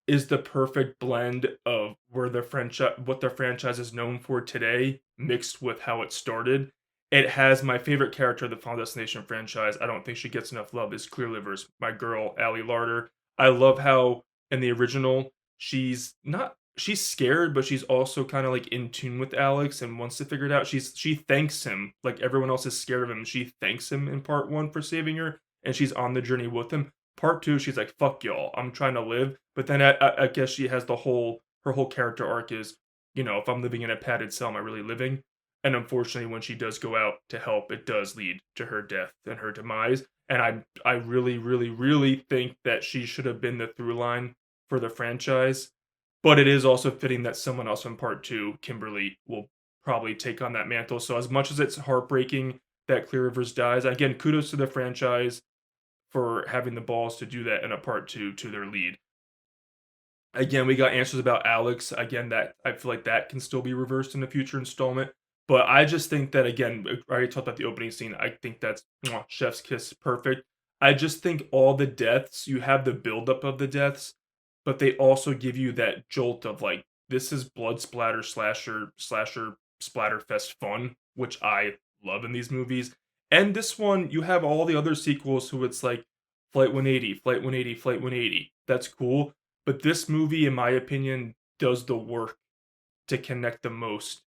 is the perfect blend of what the franchise is known for today, mixed with how it started. It has my favorite character of the Final Destination franchise. I don't think she gets enough love. Is Clear Livers, my girl, Allie Larder. I love how in the original she's scared, but she's also kind of like in tune with Alex and wants to figure it out. She thanks him, like everyone else is scared of him. She thanks him in part 1 for saving her, and she's on the journey with him. Part 2, she's like, fuck y'all, I'm trying to live. But then I guess she has her whole character arc is, if I'm living in a padded cell, am I really living? And unfortunately, when she does go out to help, it does lead to her death and her demise. And I really, really, really think that she should have been the through line for the franchise. But it is also fitting that someone else in part 2, Kimberly, will probably take on that mantle. So as much as it's heartbreaking that Clear Rivers dies, again, kudos to the franchise for having the balls to do that in a part 2 to their lead. Again, we got answers about Alex. Again, that I feel like that can still be reversed in a future installment. But I just think that, again, I already talked about the opening scene. I think that's chef's kiss perfect. I just think all the deaths, you have the buildup of the deaths, but they also give you that jolt of like, this is blood splatter, slasher, splatterfest fun, which I love in these movies. And this one, you have all the other sequels who it's like Flight 180, Flight 180, Flight 180. That's cool. But this movie, in my opinion, does the work to connect the most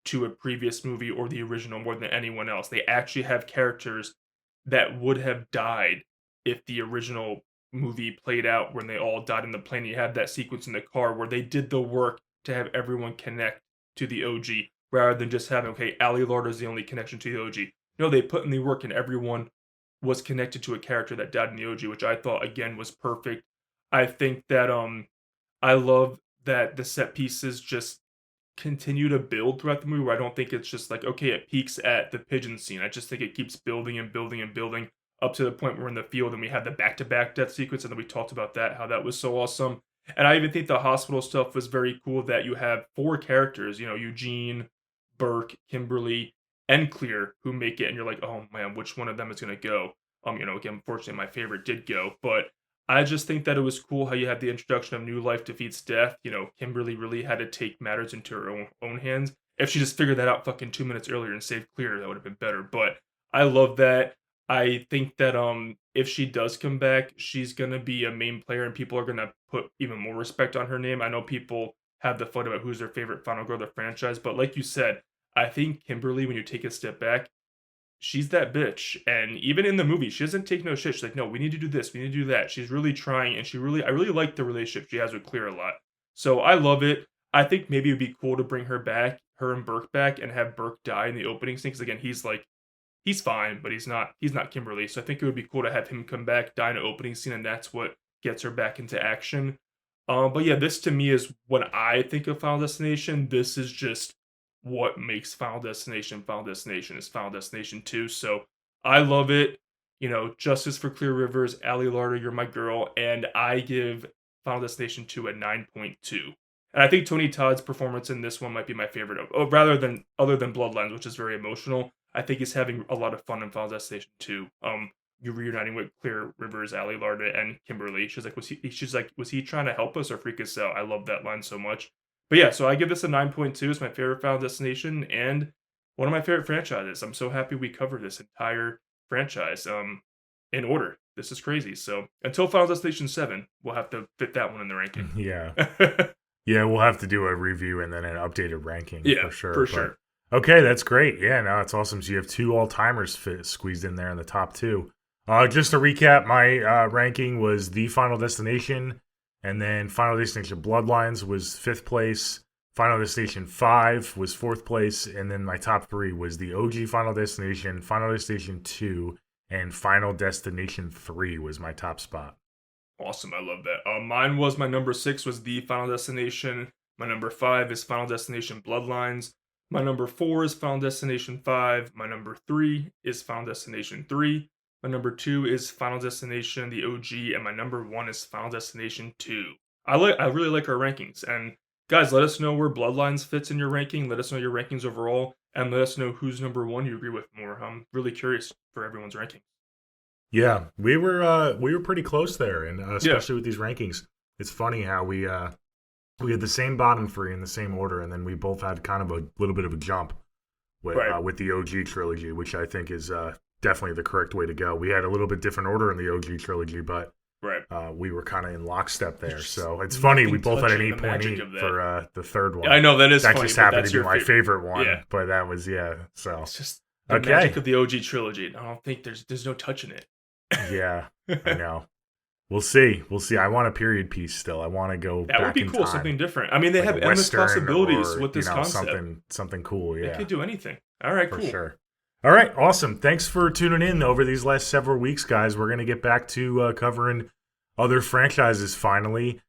to a previous movie or the original more than anyone else. They actually have characters that would have died if the original movie played out when they all died in the plane. You had that sequence in the car where they did the work to have everyone connect to the OG rather than just having, okay, Allie Larder is the only connection to the OG. No, they put in the work and everyone was connected to a character that died in the OG, which I thought, again, was perfect. I think that I love that the set pieces just continue to build throughout the movie, where I don't think it's just like, okay, it peaks at the pigeon scene. I just think it keeps building and building and building up to the point where we're in the field and we have the back-to-back death sequence, and then we talked about that, how that was so awesome. And I even think the hospital stuff was very cool, that you have 4 characters, Eugene, Burke, Kimberly, and Clear, who make it, and you're like, oh man, which one of them is going to go? Again, unfortunately, my favorite did go, but I just think that it was cool how you had the introduction of new life defeats death. Kimberly really had to take matters into her own hands. If she just figured that out fucking 2 minutes earlier and saved Clear, that would have been better. But I love that. I think that if she does come back, she's gonna be a main player, and people are gonna put even more respect on her name. I know people have the fight about who's their favorite final girl of the franchise, but like you said, I think Kimberly, when you take a step back, she's that bitch. And even in the movie, she doesn't take no shit. She's like, no, we need to do this, we need to do that. She's really trying, and I really like the relationship she has with Clear a lot. So I love it. I think maybe it'd be cool to bring her and Burke back, and have Burke die in the opening scene. Because again, he's fine, but he's not Kimberly. So I think it would be cool to have him come back, die in an opening scene, and that's what gets her back into action. But yeah, this to me is when I think of Final Destination. This is just what makes Final Destination is Final Destination 2. So I love it. Justice for Clear Rivers, Allie Larder, you're my girl, and I give Final Destination 2 a 9.2 And I think Tony Todd's performance in this one might be my favorite other than Bloodlines, which is very emotional. I think he's having a lot of fun in Final Destination 2. You're reuniting with Clear Rivers, Ali Larda, and Kimberly. She's like, was he trying to help us or freak us out? I love that line so much. But yeah, so I give this a 9.2. It's my favorite Final Destination and one of my favorite franchises. I'm so happy we covered this entire franchise in order. This is crazy. So until Final Destination 7, we'll have to fit that one in the ranking. Yeah. Yeah, we'll have to do a review and then an updated ranking for sure. For sure. Okay, that's great. Yeah, no, it's awesome. So you have 2 all-timers squeezed in there in the top 2. Just to recap, my ranking was The Final Destination, and then Final Destination Bloodlines was 5th place. Final Destination 5 was 4th place, and then my top 3 was the OG Final Destination 2, and Final Destination 3 was my top spot. Awesome, I love that. Mine was my number 6 was The Final Destination. My number 5 is Final Destination Bloodlines. My number 4 is Final Destination 5. My number 3 is Final Destination 3. My number 2 is Final Destination, the OG, and my number 1 is Final Destination 2. I really like our rankings, and guys, let us know where Bloodlines fits in your ranking. Let us know your rankings overall, and let us know who's number 1 you agree with more. I'm really curious for everyone's ranking. Yeah, we were pretty close there, and especially with these rankings. It's funny how we had the same bottom 3 in the same order, and then we both had kind of a little bit of a jump with the OG trilogy, which I think is definitely the correct way to go. We had a little bit different order in the OG trilogy, but we were kind of in lockstep there. So it's funny, we both had an 8.8 for the third one. Yeah, I know, that is that funny. Just happened to be my favorite one, but that was, so. It's just the magic of the OG trilogy. I don't think there's no touching it. Yeah, I know. We'll see. I want a period piece still. I want to go back in time. That would be cool, something different. I mean, they have endless possibilities with this concept. Something cool, yeah. They could do anything. All right, cool. For sure. All right, awesome. Thanks for tuning in over these last several weeks, guys. We're going to get back to covering other franchises finally.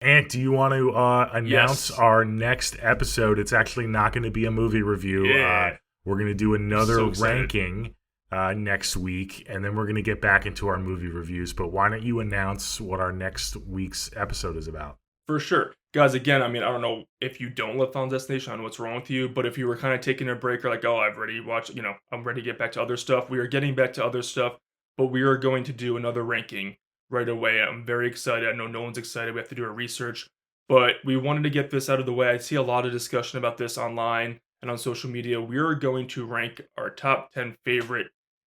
Ant, do you want to announce our next episode? It's actually not going to be a movie review. Yeah. We're going to do another ranking next week, and then we're going to get back into our movie reviews. But why don't you announce what our next week's episode is about? For sure. Guys, again, I mean, I don't know if you don't love Final Destination, I don't know what's wrong with you, but if you were kind of taking a break or like, oh, I've already watched, I'm ready to get back to other stuff, we are getting back to other stuff, but we are going to do another ranking right away. I'm very excited. I know no one's excited. We have to do our research, but we wanted to get this out of the way. I see a lot of discussion about this online and on social media. We are going to rank our top 10 favorite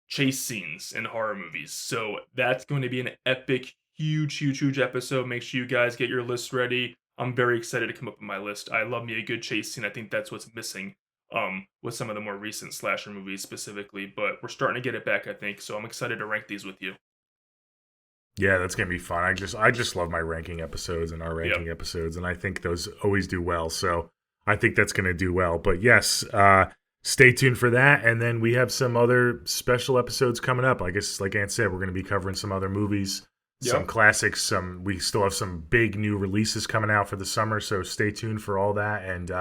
chase scenes in horror movies. So that's going to be an epic, huge episode. Make sure you guys get your list ready. I'm very excited to come up with my list. I love me a good chase scene. I think that's what's missing with some of the more recent slasher movies specifically, but we're starting to get it back, I think. So I'm excited to rank these with you. Yeah, that's gonna be fun. I just love my ranking episodes and our ranking episodes, and I think those always do well. So I think that's gonna do well. But yes, stay tuned for that. And then we have some other special episodes coming up. I guess, like Ant said, we're gonna be covering some other movies. Some classics, we still have some big new releases coming out for the summer, so stay tuned for all that, and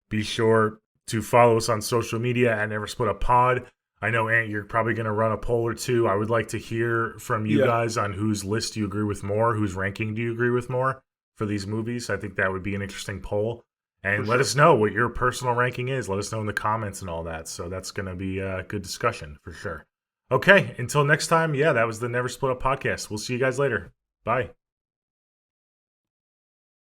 be sure to follow us on social media at Never Split Up Pod. I know, Ant, you're probably going to run a poll or two. I would like to hear from you guys on whose list do you agree with more, whose ranking do you agree with more for these movies. I think that would be an interesting poll, and let us know what your personal ranking is. Let us know in the comments and all that, so that's going to be a good discussion for sure. Okay, until next time, that was the Never Split Up podcast. We'll see you guys later. Bye.